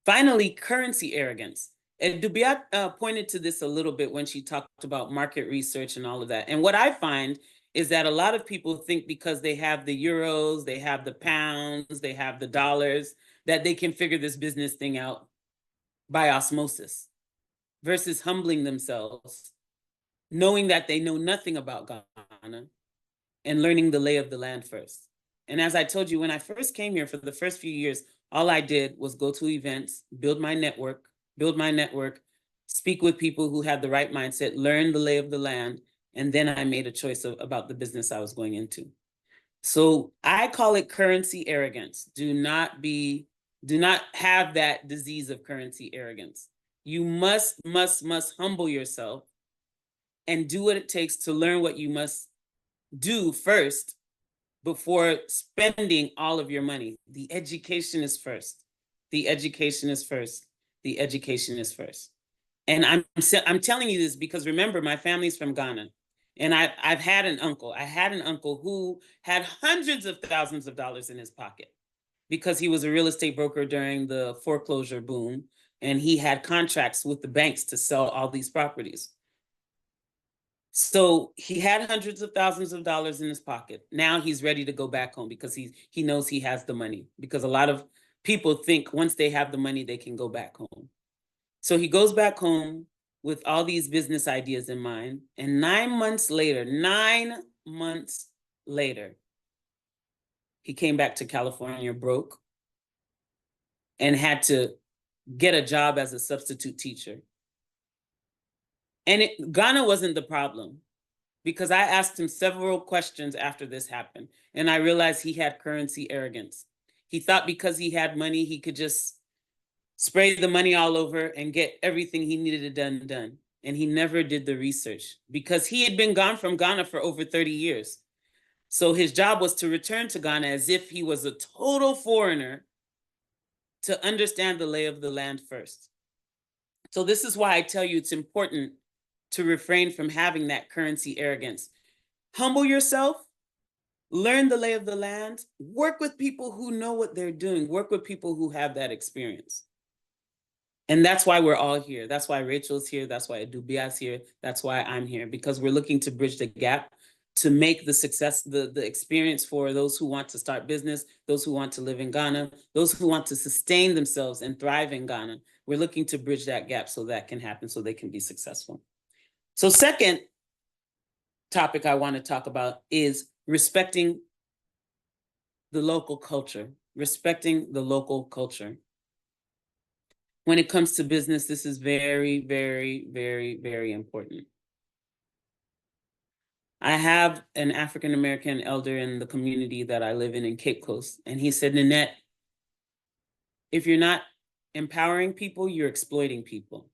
Finally, currency arrogance. And Abubea pointed to this a little bit when she talked about market research and all of that. And what I find is that a lot of people think because they have the euros, they have the pounds, they have the dollars, that they can figure this business thing out by osmosis, versus humbling themselves, knowing that they know nothing about Ghana, and learning the lay of the land first. And as I told you, when I first came here for the first few years, all I did was go to events, build my network, speak with people who had the right mindset, learn the lay of the land, and then I made a choice about the business I was going into. So I call it currency arrogance. Do not have that disease of currency arrogance. You must humble yourself and do what it takes to learn what you must do first before spending all of your money. The education is first. The education is first. The education is first. And I'm telling you this because, remember, my family's from Ghana. And I've had an uncle. I had an uncle who had hundreds of thousands of dollars in his pocket because he was a real estate broker during the foreclosure boom. And he had contracts with the banks to sell all these properties. So he had hundreds of thousands of dollars in his pocket. Now he's ready to go back home because he knows he has the money, because a lot of people think once they have the money, they can go back home. So he goes back home with all these business ideas in mind. And 9 months later, he came back to California broke and had to get a job as a substitute teacher. And Ghana wasn't the problem, because I asked him several questions after this happened, and I realized he had currency arrogance. He thought because he had money, he could just spray the money all over and get everything he needed done. And he never did the research because he had been gone from Ghana for over 30 years. So his job was to return to Ghana as if he was a total foreigner, to understand the lay of the land first. So this is why I tell you it's important to refrain from having that currency arrogance. Humble yourself, learn the lay of the land, work with people who know what they're doing, work with people who have that experience. And that's why we're all here. That's why Rachel's here. That's why Abubea's here. That's why I'm here, because we're looking to bridge the gap to make the success, the experience for those who want to start business, those who want to live in Ghana, those who want to sustain themselves and thrive in Ghana. We're looking to bridge that gap so that can happen, so they can be successful. So second topic I want to talk about is respecting the local culture, respecting the local culture. When it comes to business, this is very, very, very, very important. I have an African-American elder in the community that I live in Cape Coast, and he said, Nanette, if you're not empowering people, you're exploiting people.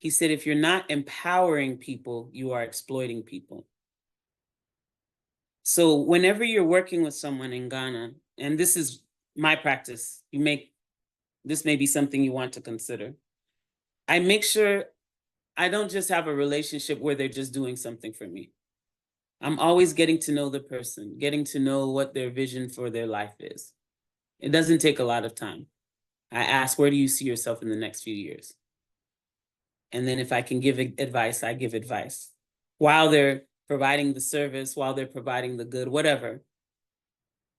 He said, if you're not empowering people, you are exploiting people. So whenever you're working with someone in Ghana, and this is my practice, this may be something you want to consider. I make sure I don't just have a relationship where they're just doing something for me. I'm always getting to know the person, getting to know what their vision for their life is. It doesn't take a lot of time. I ask, where do you see yourself in the next few years? And then if I can give advice, I give advice. While they're providing the service, while they're providing the good, whatever,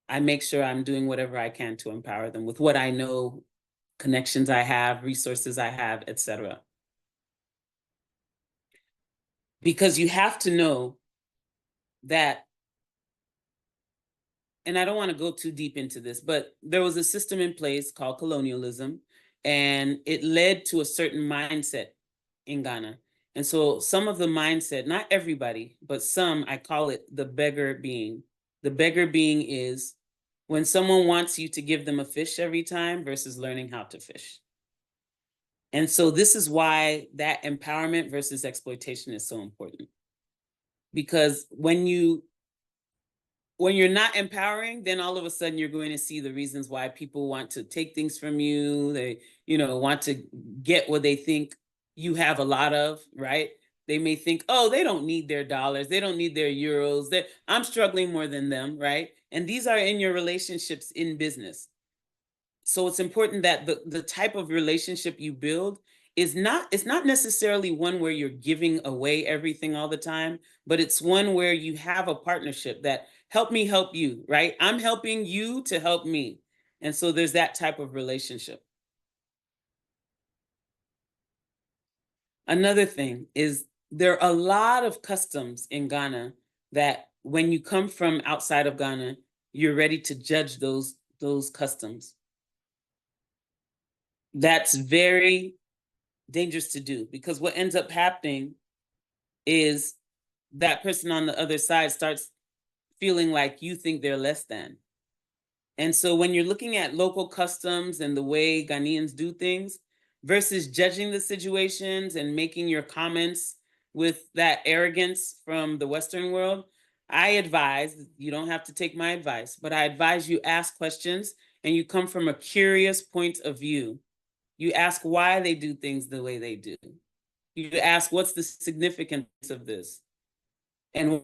I make sure I'm doing whatever I can to empower them with what I know, connections I have, resources I have, etc. Because you have to know that, and I don't want to go too deep into this, but there was a system in place called colonialism, and it led to a certain mindset in Ghana. And so some of the mindset, not everybody, but some, I call it the beggar being. The beggar being is when someone wants you to give them a fish every time versus learning how to fish. And so this is why that empowerment versus exploitation is so important. Because when you're not empowering, then all of a sudden you're going to see the reasons why people want to take things from you. They, want to get what they think you have a lot of, right? They may think, oh, they don't need their dollars. They don't need their euros. I'm struggling more than them, right? And these are in your relationships in business. So it's important that the type of relationship you build it's not necessarily one where you're giving away everything all the time, but it's one where you have a partnership that help me help you, right? I'm helping you to help me. And so there's that type of relationship. Another thing is there are a lot of customs in Ghana that when you come from outside of Ghana, you're ready to judge those customs. That's very dangerous to do, because what ends up happening is that person on the other side starts feeling like you think they're less than. And so when you're looking at local customs and the way Ghanaians do things versus judging the situations and making your comments with that arrogance from the Western world, I advise, you don't have to take my advice, but I advise you ask questions and you come from a curious point of view. You ask why they do things the way they do. You ask, what's the significance of this? And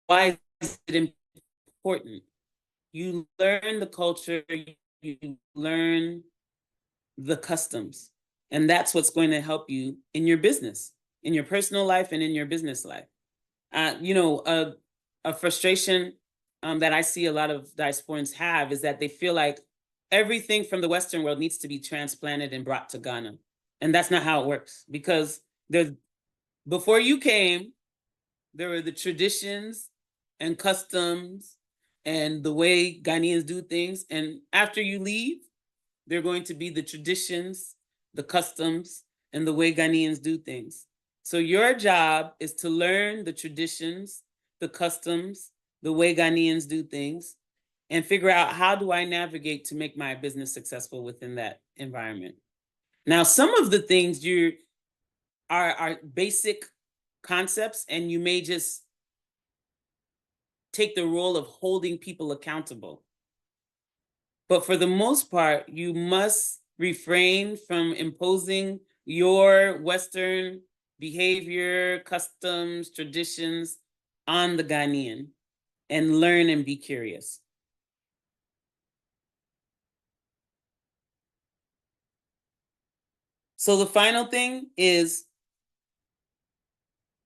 why is it important? You learn the culture, you learn the customs. And that's what's going to help you in your business, in your personal life and in your business life. A frustration that I see a lot of diasporans have is that they feel like everything from the Western world needs to be transplanted and brought to Ghana. And that's not how it works, because before you came, there were the traditions and customs and the way Ghanaians do things. And after you leave, they're going to be the traditions, the customs, and the way Ghanaians do things. So your job is to learn the traditions, the customs, the way Ghanaians do things, and figure out, how do I navigate to make my business successful within that environment? Now, some of the things are basic concepts, and you may just take the role of holding people accountable. But for the most part, you must refrain from imposing your Western behavior, customs, traditions on the Ghanaian, and learn and be curious. So the final thing is,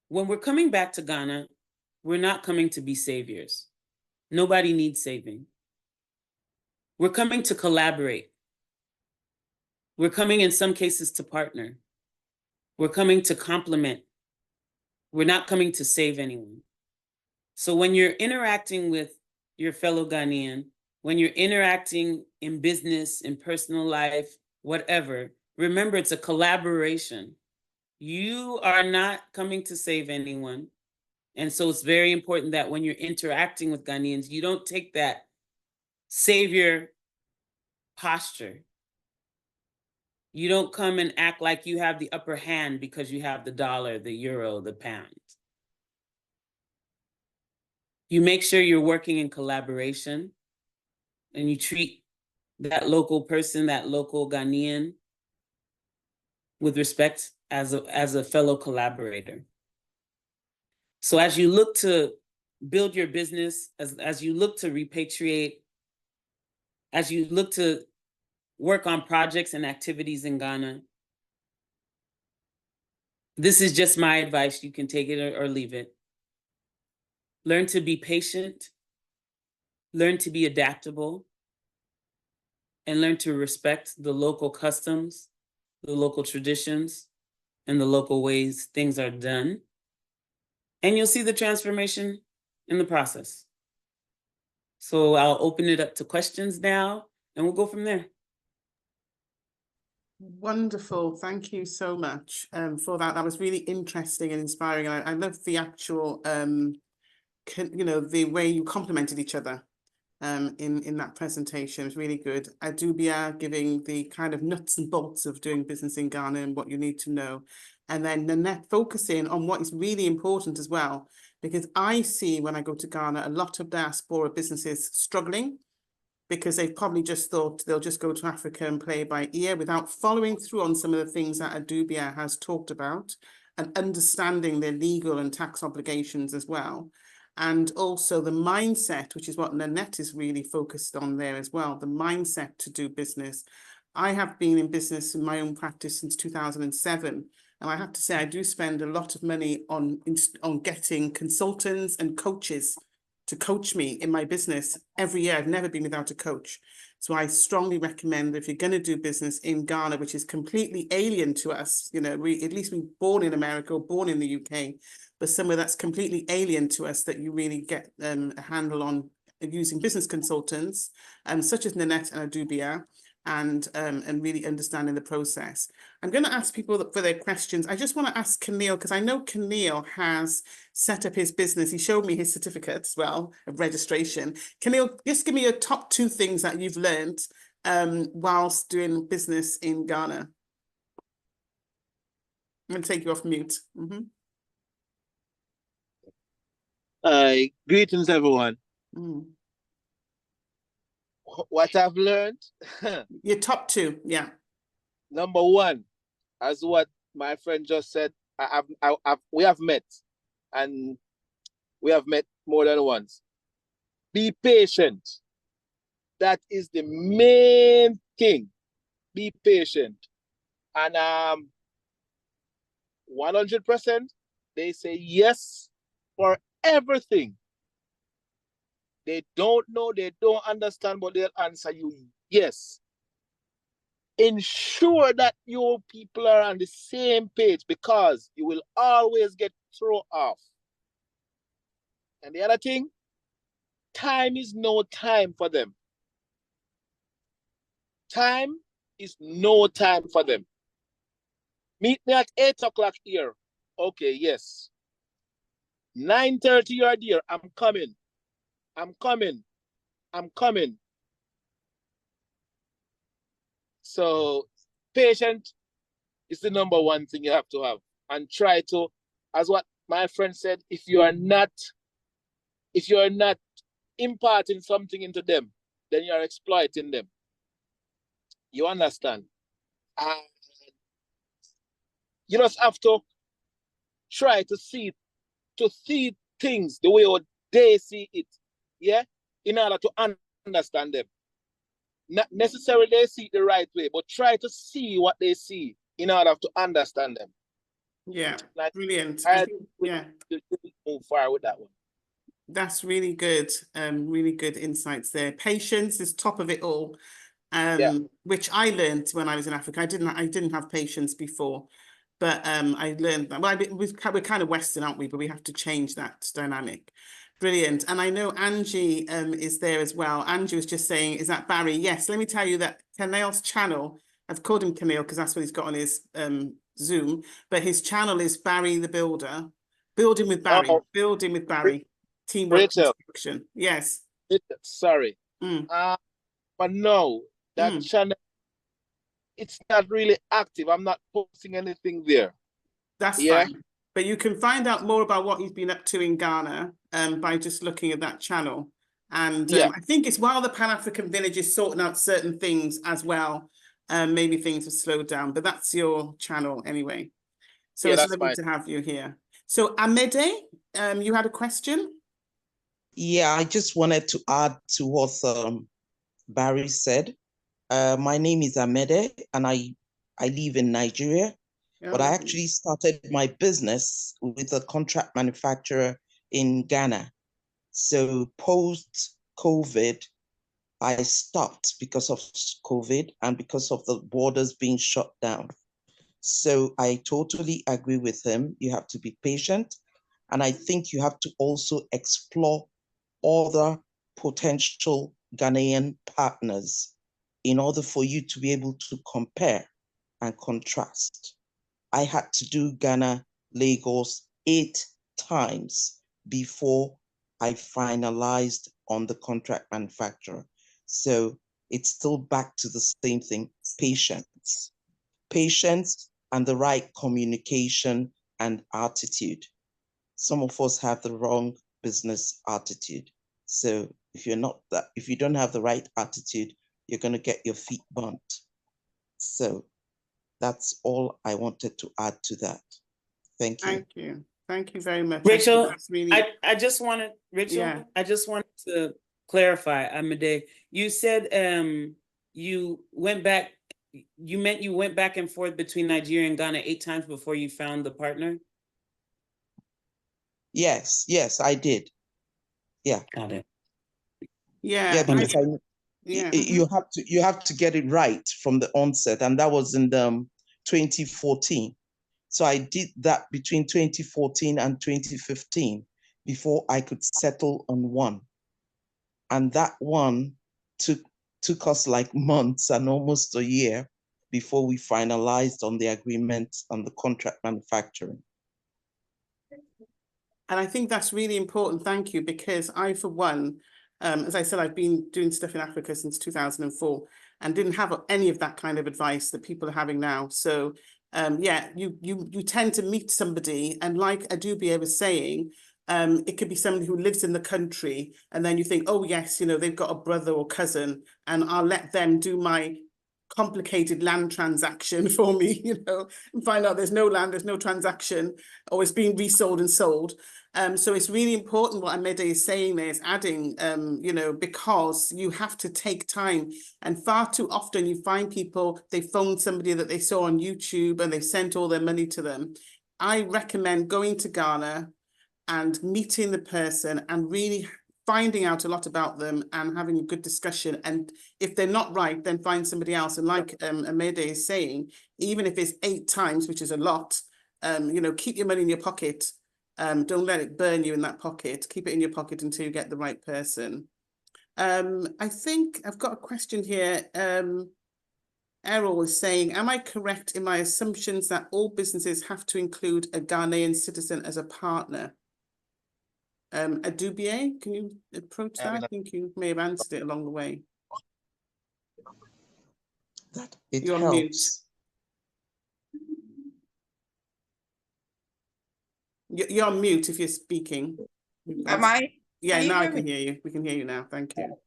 when we're coming back to Ghana, we're not coming to be saviors. Nobody needs saving. We're coming to collaborate. We're coming in some cases to partner. We're coming to complement. We're not coming to save anyone. So when you're interacting with your fellow Ghanaian, when you're interacting in business, in personal life, whatever, remember it's a collaboration. You are not coming to save anyone. And so it's very important that when you're interacting with Ghanaians, you don't take that savior posture. You don't come and act like you have the upper hand because you have the dollar, the euro, the pound. You make sure you're working in collaboration, and you treat that local person, that local Ghanaian, with respect as a fellow collaborator. So as you look to build your business, as you look to repatriate, as you look to work on projects and activities in Ghana, this is just my advice. You can take it or leave it. Learn to be patient, learn to be adaptable, and learn to respect the local customs, the local traditions, and the local ways things are done. And you'll see the transformation in the process. So I'll open it up to questions now, and we'll go from there. Wonderful. Thank you so much for that. That was really interesting and inspiring. I love the actual, the way you complemented each other. in that presentation. It was really good. Abubea giving the kind of nuts and bolts of doing business in Ghana and what you need to know. And then Nanette focusing on what is really important as well, because I see when I go to Ghana, a lot of diaspora businesses struggling because they've probably just thought they'll just go to Africa and play by ear without following through on some of the things that Abubea has talked about and understanding their legal and tax obligations as well. And also the mindset, which is what Nanette is really focused on there as well, the mindset to do business. I have been in business in my own practice since 2007. And I have to say, I do spend a lot of money on getting consultants and coaches to coach me in my business every year. I've never been without a coach. So I strongly recommend if you're going to do business in Ghana, which is completely alien to us, you know, at least we're born in America or born in the UK, but somewhere that's completely alien to us, that you really get a handle on using business consultants, such as Nanette and Abubea, and really understanding the process. I'm going to ask people for their questions. I just want to ask Keneal, because I know Keneal has set up his business. He showed me his certificate as well of registration. Keneal, just give me your top 2 things that you've learned whilst doing business in Ghana. I'm going to take you off mute. Greetings, everyone. What I've learned. Your top 2, yeah. Number 1, as what my friend just said, we have met, and we have met more than once. Be patient. That is the main thing. Be patient. And 100%, they say yes for everything. They don't know, they don't understand, but they'll answer you yes. Ensure that your people are on the same page, because you will always get thrown off. And the other thing, time is no time for them. Time is no time for them. Meet me at 8 o'clock here. Okay, yes. 9:30 you're there. I'm coming. I'm coming. I'm coming. So patient is the number 1 thing you have to have. And try to, as what my friend said, if you are not imparting something into them, then you are exploiting them. You understand? You just have to try to see things the way they see it, yeah, in order to understand them. Not necessarily they see it the right way, but try to see what they see in order to understand them. Yeah, like, brilliant. Yeah, move forward with that one. That's really good. Really good insights there. Patience is top of it all. Which I learned when I was in Africa. I didn't have patience before, but I learned that. Well, we're kind of Western, aren't we? But we have to change that dynamic. Brilliant. And I know Angie is there as well. Angie was just saying, is that Barry? Yes. Let me tell you that Keneal's channel, I've called him Keneal because that's what he's got on his Zoom, but his channel is Barry the Builder. Building with Barry. Building with Barry. Teamwork construction. Yes. Sorry. But no, that channel, it's not really active. I'm not posting anything there. That's fine. But you can find out more about what he's been up to in Ghana by just looking at that channel. And I think it's while the Pan-African Village is sorting out certain things as well, maybe things have slowed down, but that's your channel anyway. So it's lovely to have you here. So Amede, you had a question? Yeah, I just wanted to add to what Barry said. My name is Amede, and I live in Nigeria, but I actually started my business with a contract manufacturer in Ghana. So post-COVID, I stopped because of COVID and because of the borders being shut down. So I totally agree with him. You have to be patient. And I think you have to also explore other potential Ghanaian partners in order for you to be able to compare and contrast. I had to do Ghana, Lagos 8 times before I finalized on the contract manufacturer. So it's still back to the same thing, patience. Patience and the right communication and attitude. Some of us have the wrong business attitude. So if you don't have the right attitude, you're going to get your feet bumped. So that's all I wanted to add to that. Thank you. Thank you. Thank you very much. Rachel, really... I just wanted, Rachel, I just wanted to clarify, Amade, you said you went back, you meant you went back and forth between Nigeria and Ghana 8 times before you found the partner? Yes, I did. Yeah. Got it. Yeah. Yeah, because you have to get it right from the onset, and that was in 2014. So I did that between 2014 and 2015 before I could settle on one. And that one took us like months and almost a year before we finalized on the agreement on the contract manufacturing. And I think that's really important, thank you, because I, for one, as I said, I've been doing stuff in Africa since 2004 and didn't have any of that kind of advice that people are having now. So yeah, you tend to meet somebody, and like Abubea was saying, it could be somebody who lives in the country, and then you think, oh yes, you know, they've got a brother or cousin, and I'll let them do my complicated land transaction for me, you know, and find out there's no land, there's no transaction, or it's being resold and sold. So it's really important what Amede is saying there, is adding, you know, because you have to take time. And far too often you find people, they phone somebody that they saw on YouTube and they sent all their money to them. I recommend going to Ghana and meeting the person and really finding out a lot about them and having a good discussion. And if they're not right, then find somebody else. And like Amede is saying, even if it's 8 times, which is a lot, you know, keep your money in your pocket. Don't let it burn you in that pocket. Keep it in your pocket until you get the right person. I think I've got a question here. Errol is saying, am I correct in my assumptions that all businesses have to include a Ghanaian citizen as a partner? Abubea, can you approach that? I think you may have answered it along the way. That it You're helps. on mute. You're on mute if you're speaking. Am I? Yeah, now I can hear you. We can hear you now. Thank you.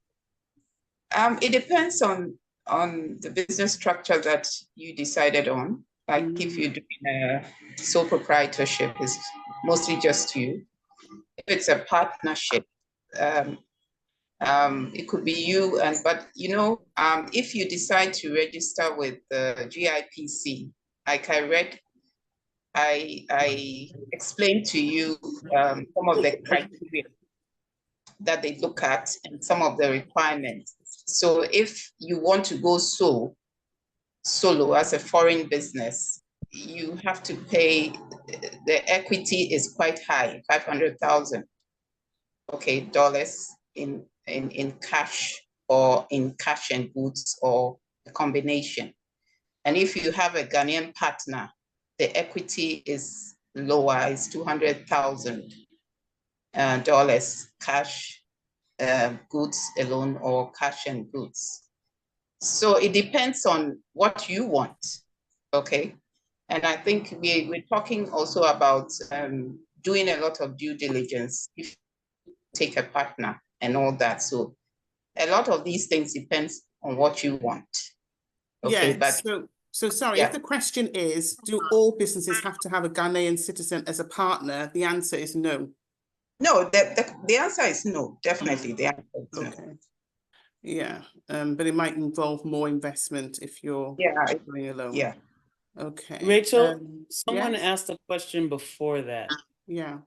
It depends on the business structure that you decided on. Like if you're doing a sole proprietorship, it's mostly just you. If it's a partnership, it could be you, but you know, if you decide to register with the GIPC, like I explained to you some of the criteria that they look at and some of the requirements. So if you want to go solo as a foreign business, you have to pay, the equity is quite high, 500,000, okay, dollars in cash or in cash and goods or a combination. And if you have a Ghanaian partner, the equity is lower, it's $200,000 cash, goods alone, or cash and goods. So it depends on what you want, okay? And I think we're talking also about doing a lot of due diligence if you take a partner and all that. So a lot of these things depends on what you want. Okay, yeah, but so sorry, if the question is, do all businesses have to have a Ghanaian citizen as a partner? The answer is no. No, the answer is no, definitely the answer is no. Yeah, but it might involve more investment if you're going alone. Yeah. Okay. Rachel, someone asked a question before that. Yeah.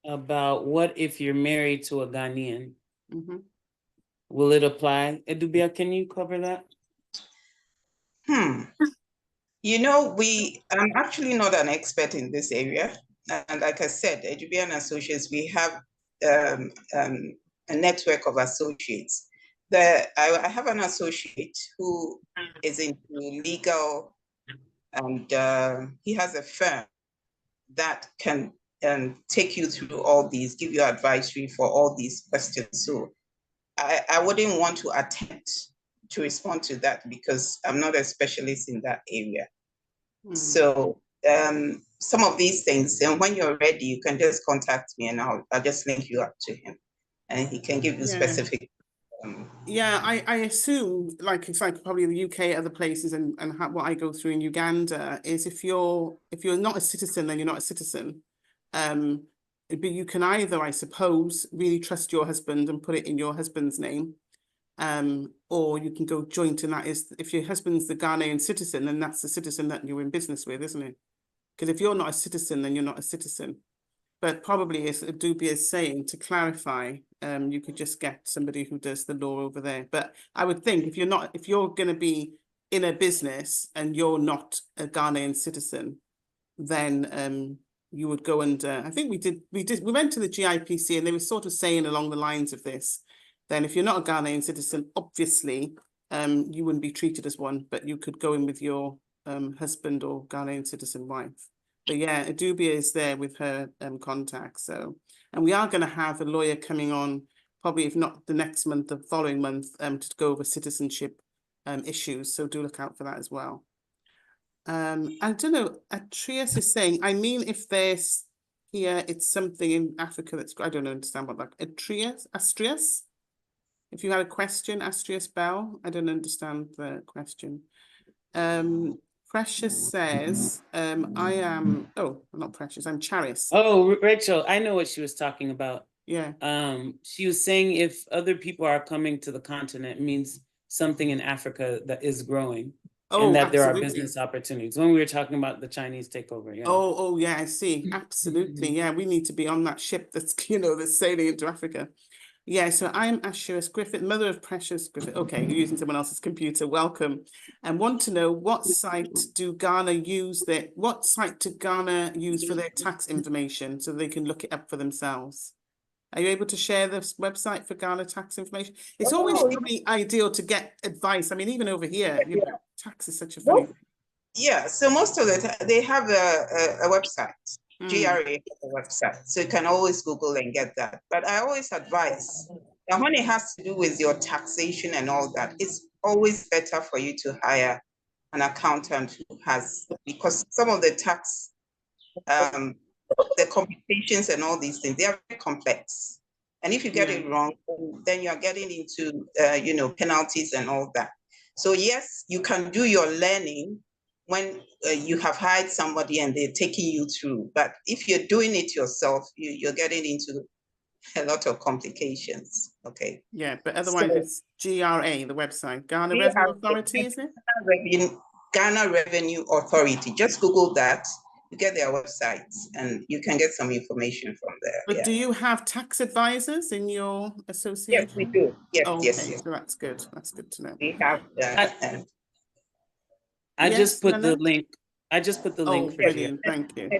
About what if you're married to a Ghanaian? Will it apply? Abubea, can you cover that? You know, I'm actually not an expert in this area. And like I said, Abubea and Associates, we have a network of associates. I have an associate who is into legal, and he has a firm that can take you through all these, give you advisory for all these questions. So I wouldn't want to attempt to respond to that because I'm not a specialist in that area. So some of these things, and when you're ready, you can just contact me and I'll just link you up to him and he can give you specific. Yeah, I assume like it's like probably the UK, other places, and what I go through in Uganda is if you're not a citizen, then you're not a citizen. But you can either, I suppose, really trust your husband and put it in your husband's name, or you can go joint, and that is if your husband's the Ghanaian citizen, then that's the citizen that you're in business with, isn't it? Because if you're not a citizen, then you're not a citizen. But probably, as Abubea is saying, to clarify, you could just get somebody who does the law over there. But I would think if you're going to be in a business and you're not a Ghanaian citizen, then you would go under. I think we went to the GIPC and they were sort of saying along the lines of this. Then if you're not a Ghanaian citizen, obviously, you wouldn't be treated as one, but you could go in with your husband or Ghanaian citizen wife. But yeah, Abubea is there with her contacts. So, and we are going to have a lawyer coming on, probably if not the next month, the following month, to go over citizenship issues. So do look out for that as well. I don't know. Atrius is saying, I mean, if there's here, it's something in Africa that's, I don't understand what that. Astrius. If you had a question, Astrius Bell, I don't understand the question. Precious says, I am, not Precious, I'm Charis. Oh, Rachel, I know what she was talking about. Yeah. She was saying if other people are coming to the continent, it means something in Africa that is growing. And that there are business opportunities. When we were talking about the Chinese takeover, yeah. Oh, yeah, I see. Absolutely. Yeah, we need to be on that ship that's, that's sailing into Africa. Yeah, so I'm Asheris Griffith, mother of Precious Griffith. Okay, you're using someone else's computer. Welcome. And want to know what site do Ghana use for their tax information so they can look it up for themselves? Are you able to share this website for Ghana tax information? It's always really ideal to get advice. I mean, even over here, tax is such a funny thing. Yeah, so most of the time they have a website. GRA has a website, so you can always Google and get that. But I always advise that when it has to do with your taxation and all that, it's always better for you to hire an accountant who has, because some of the tax, the computations and all these things, they are very complex. And if you get it wrong, then you're getting into, penalties and all that. So yes, you can do your learning when you have hired somebody and they're taking you through. But if you're doing it yourself, you're getting into a lot of complications, okay? Yeah, but otherwise it's GRA, the website, Ghana Revenue Authority, is it? Ghana Revenue Authority. Just Google that, you get their websites and you can get some information from there. But do you have tax advisors in your association? Yes, we do. Yes, yes. So that's good. That's good to know. We have I just put the link. I just put the link for brilliant. Thank you.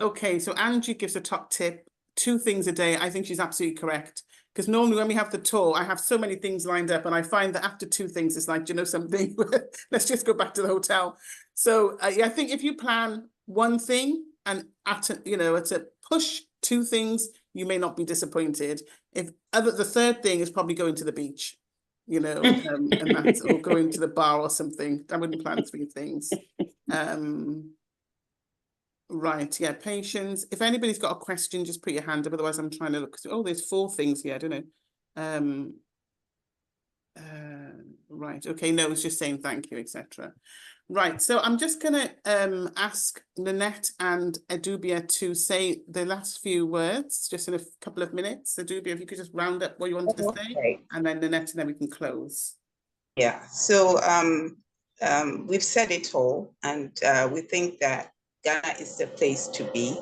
Okay, so Angie gives a top tip, 2 things a day. I think she's absolutely correct. Because normally when we have the tour, I have so many things lined up and I find that after 2 things, it's like, something, let's just go back to the hotel. So I think if you plan 1 thing and it's a push 2 things, you may not be disappointed. The 3rd thing is probably going to the beach. And that's, or going to the bar or something. I wouldn't plan 3 things. Right, yeah, patience. If anybody's got a question, just put your hand up. Otherwise, I'm trying to look. Oh, there's 4 things here. I don't know. Right, okay, no, it's just saying thank you, etc. Right, so I'm just going to ask Nanette and Abubea to say the last few words, just in a couple of minutes. Abubea, if you could just round up what you wanted to say, and then Nanette, and then we can close. Yeah, so we've said it all, and we think that Ghana is the place to be.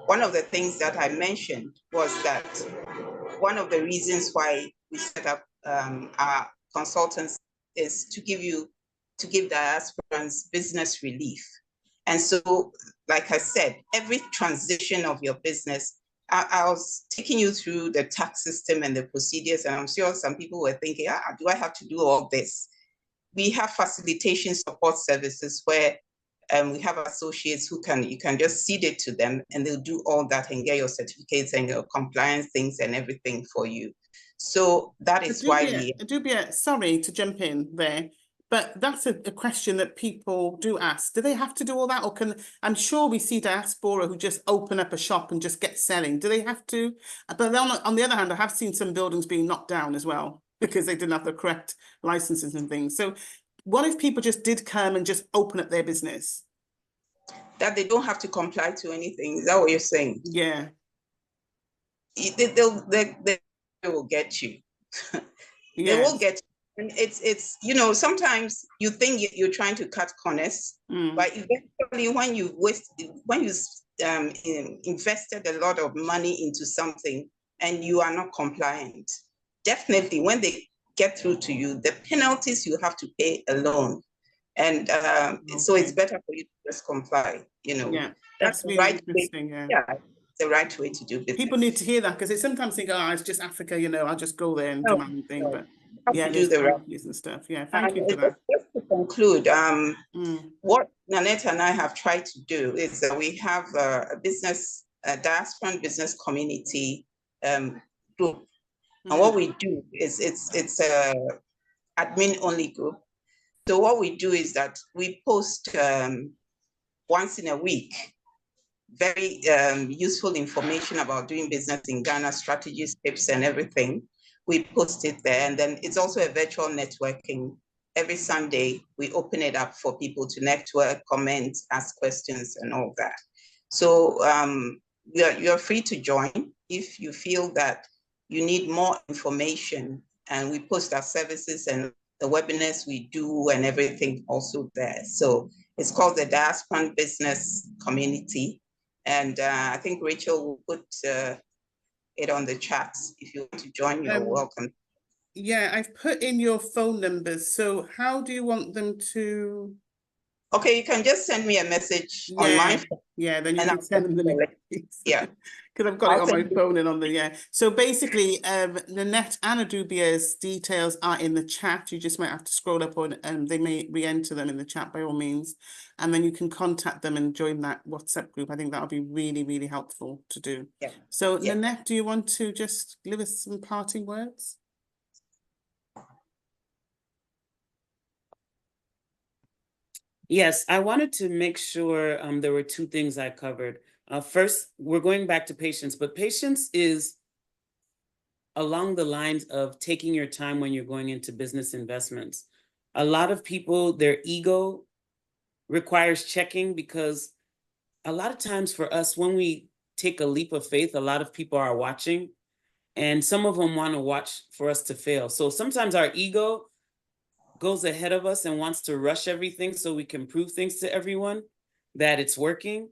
One of the things that I mentioned was that one of the reasons why we set up our consultants is to give diasporans business relief. And so, like I said, every transition of your business, I was taking you through the tax system and the procedures, and I'm sure some people were thinking, do I have to do all this? We have facilitation support services where we have associates who you can just cede it to them and they'll do all that and get your certificates and your compliance things and everything for you. So that is why we... Abubea, sorry to jump in there, but that's a question that people do ask. Do they have to do all that, or I'm sure we see diaspora who just open up a shop and just get selling. Do they have to? But on the other hand, I have seen some buildings being knocked down as well because they didn't have the correct licenses and things. So what if people just did come and just open up their business? That they don't have to comply to anything. Is that what you're saying? Yeah. They will get you. They will get you. And it's sometimes you think you're trying to cut corners, but eventually when you invested a lot of money into something and you are not compliant, definitely when they get through to you, the penalties you have to pay alone. And so it's better for you to just comply, Yeah, that's the really right interesting. way. Yeah, the right way to do business. People need to hear that, because they sometimes think, oh, it's just Africa, I'll just go there and do my own thing. But yeah, there's penalties and stuff. Yeah, thank you for that. Just to conclude, what Nanette and I have tried to do is that we have a diaspora business community group. And what we do is it's a admin only group. So what we do is that we post once in a week very useful information about doing business in Ghana, strategies, tips, and everything. We post it there, and then it's also a virtual networking. Every Sunday, we open it up for people to network, comment, ask questions, and all that. So you're free to join if you feel that you need more information, and we post our services and the webinars we do and everything also there. So it's called the Diaspora Business Community. And I think Rachel will put it on the chat. If you want to join, you're welcome. Yeah, I've put in your phone numbers. So how do you want them to? Okay, you can just send me a message on my phone. Yeah, then you can send them the link. Yeah. Because I've got it on my phone and on the, So basically, Nanette and Abubea's details are in the chat. You just might have to scroll up on, and they may re-enter them in the chat by all means. And then you can contact them and join that WhatsApp group. I think that'll be really, really helpful to do. Yeah. So Nanette, do you want to just give us some parting words? Yes, I wanted to make sure there were two things I covered. First, we're going back to patience, but patience is along the lines of taking your time when you're going into business investments. A lot of people, their ego requires checking, because a lot of times for us, when we take a leap of faith, a lot of people are watching, and some of them want to watch for us to fail. So sometimes our ego goes ahead of us and wants to rush everything so we can prove things to everyone that it's working.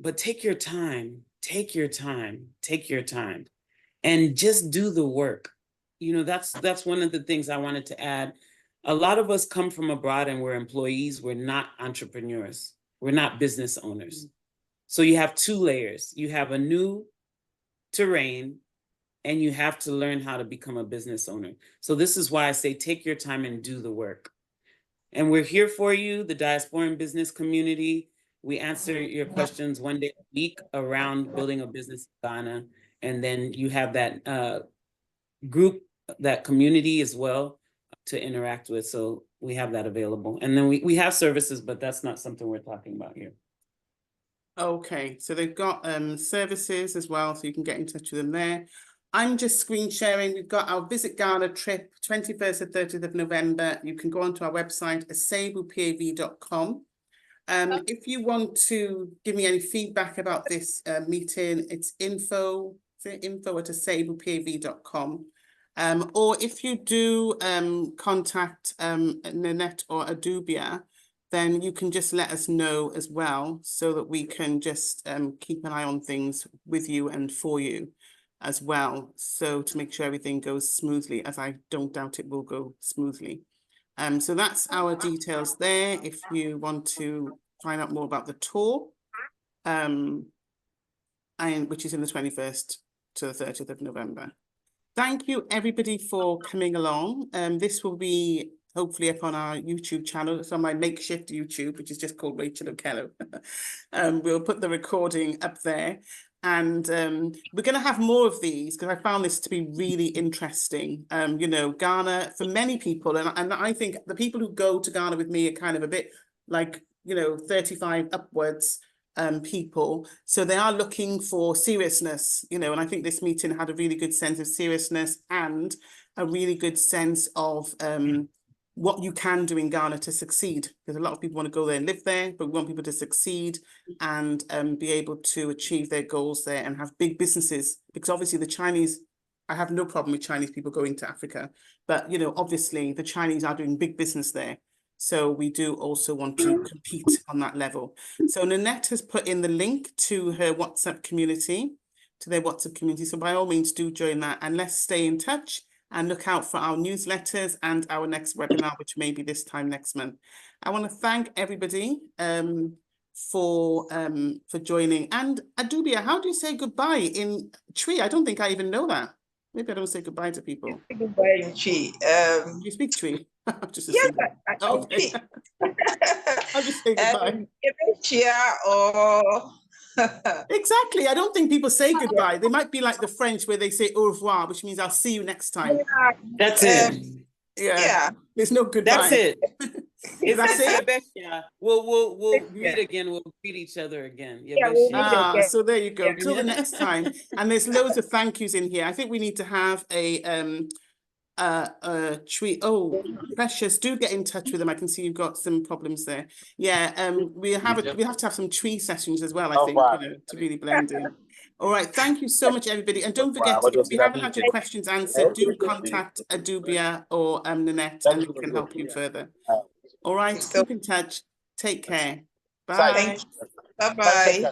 But take your time, take your time, take your time, and just do the work. That's one of the things I wanted to add. A lot of us come from abroad and we're employees. We're not entrepreneurs. We're not business owners. So you have two layers. You have a new terrain, and you have to learn how to become a business owner. So this is why I say take your time and do the work. And we're here for you, the Diasporan Business Community. We answer your questions one day a week around building a business in Ghana. And then you have that group, that community as well to interact with. So we have that available. And then we have services, but that's not something we're talking about here. Okay, so they've got services as well, so you can get in touch with them there. I'm just screen sharing. We've got our Visit Ghana trip, 21st to 30th of November. You can go onto our website, asebupav.com. If you want to give me any feedback about this meeting, it's info@asebupav.com. Or if you do contact Nanette or Abubea, then you can just let us know as well, so that we can just keep an eye on things with you and for you as well. So to make sure everything goes smoothly, as I don't doubt it will go smoothly. So that's our details there. If you want to find out more about the tour, which is in the 21st to the 30th of November. Thank you everybody for coming along. This will be hopefully up on our YouTube channel. It's on my makeshift YouTube, which is just called Rachel Okello. We'll put the recording up there. And we're going to have more of these because I found this to be really interesting. You know, Ghana, for many people, and I think the people who go to Ghana with me are kind of a bit like, you know, 35 upwards people. So they are looking for seriousness, you know, and I think this meeting had a really good sense of seriousness and a really good sense of what you can do in Ghana to succeed. Because a lot of people want to go there and live there, but we want people to succeed and be able to achieve their goals there and have big businesses. Because obviously the Chinese, I have no problem with Chinese people going to Africa, but, you know, obviously the Chinese are doing big business there. So we do also want to compete on that level. So Nanette has put in the link to her WhatsApp community, to their WhatsApp community. So by all means do join that, and let's stay in touch and look out for our newsletters and our next webinar, which may be this time next month. I want to thank everybody for joining. And Abubea, how do you say goodbye in Twi? I don't think I even know that. Maybe I don't say goodbye to people. Goodbye in Twi. You speak Twi? Just yes, I okay. I'll just say goodbye. Or exactly. I don't think people say goodbye. They might be like the French where they say au revoir, which means I'll see you next time. That's it. Yeah. There's no goodbye. That's it. That's it. Yeah. We'll greet again. We'll greet each other again. So there you go. Till the next time. And there's loads of thank yous in here. I think we need to have a tweet. Oh, Precious, do get in touch with them. I can see you've got some problems there. Yeah, we have to have some tree sessions as well, I think, you know, to really blend in. All right, thank you so much, everybody. And don't forget, if you haven't had your questions answered, do contact Abubea or Nanette, and they can help you further. All right, keep in touch. Take care. Bye. Bye-bye.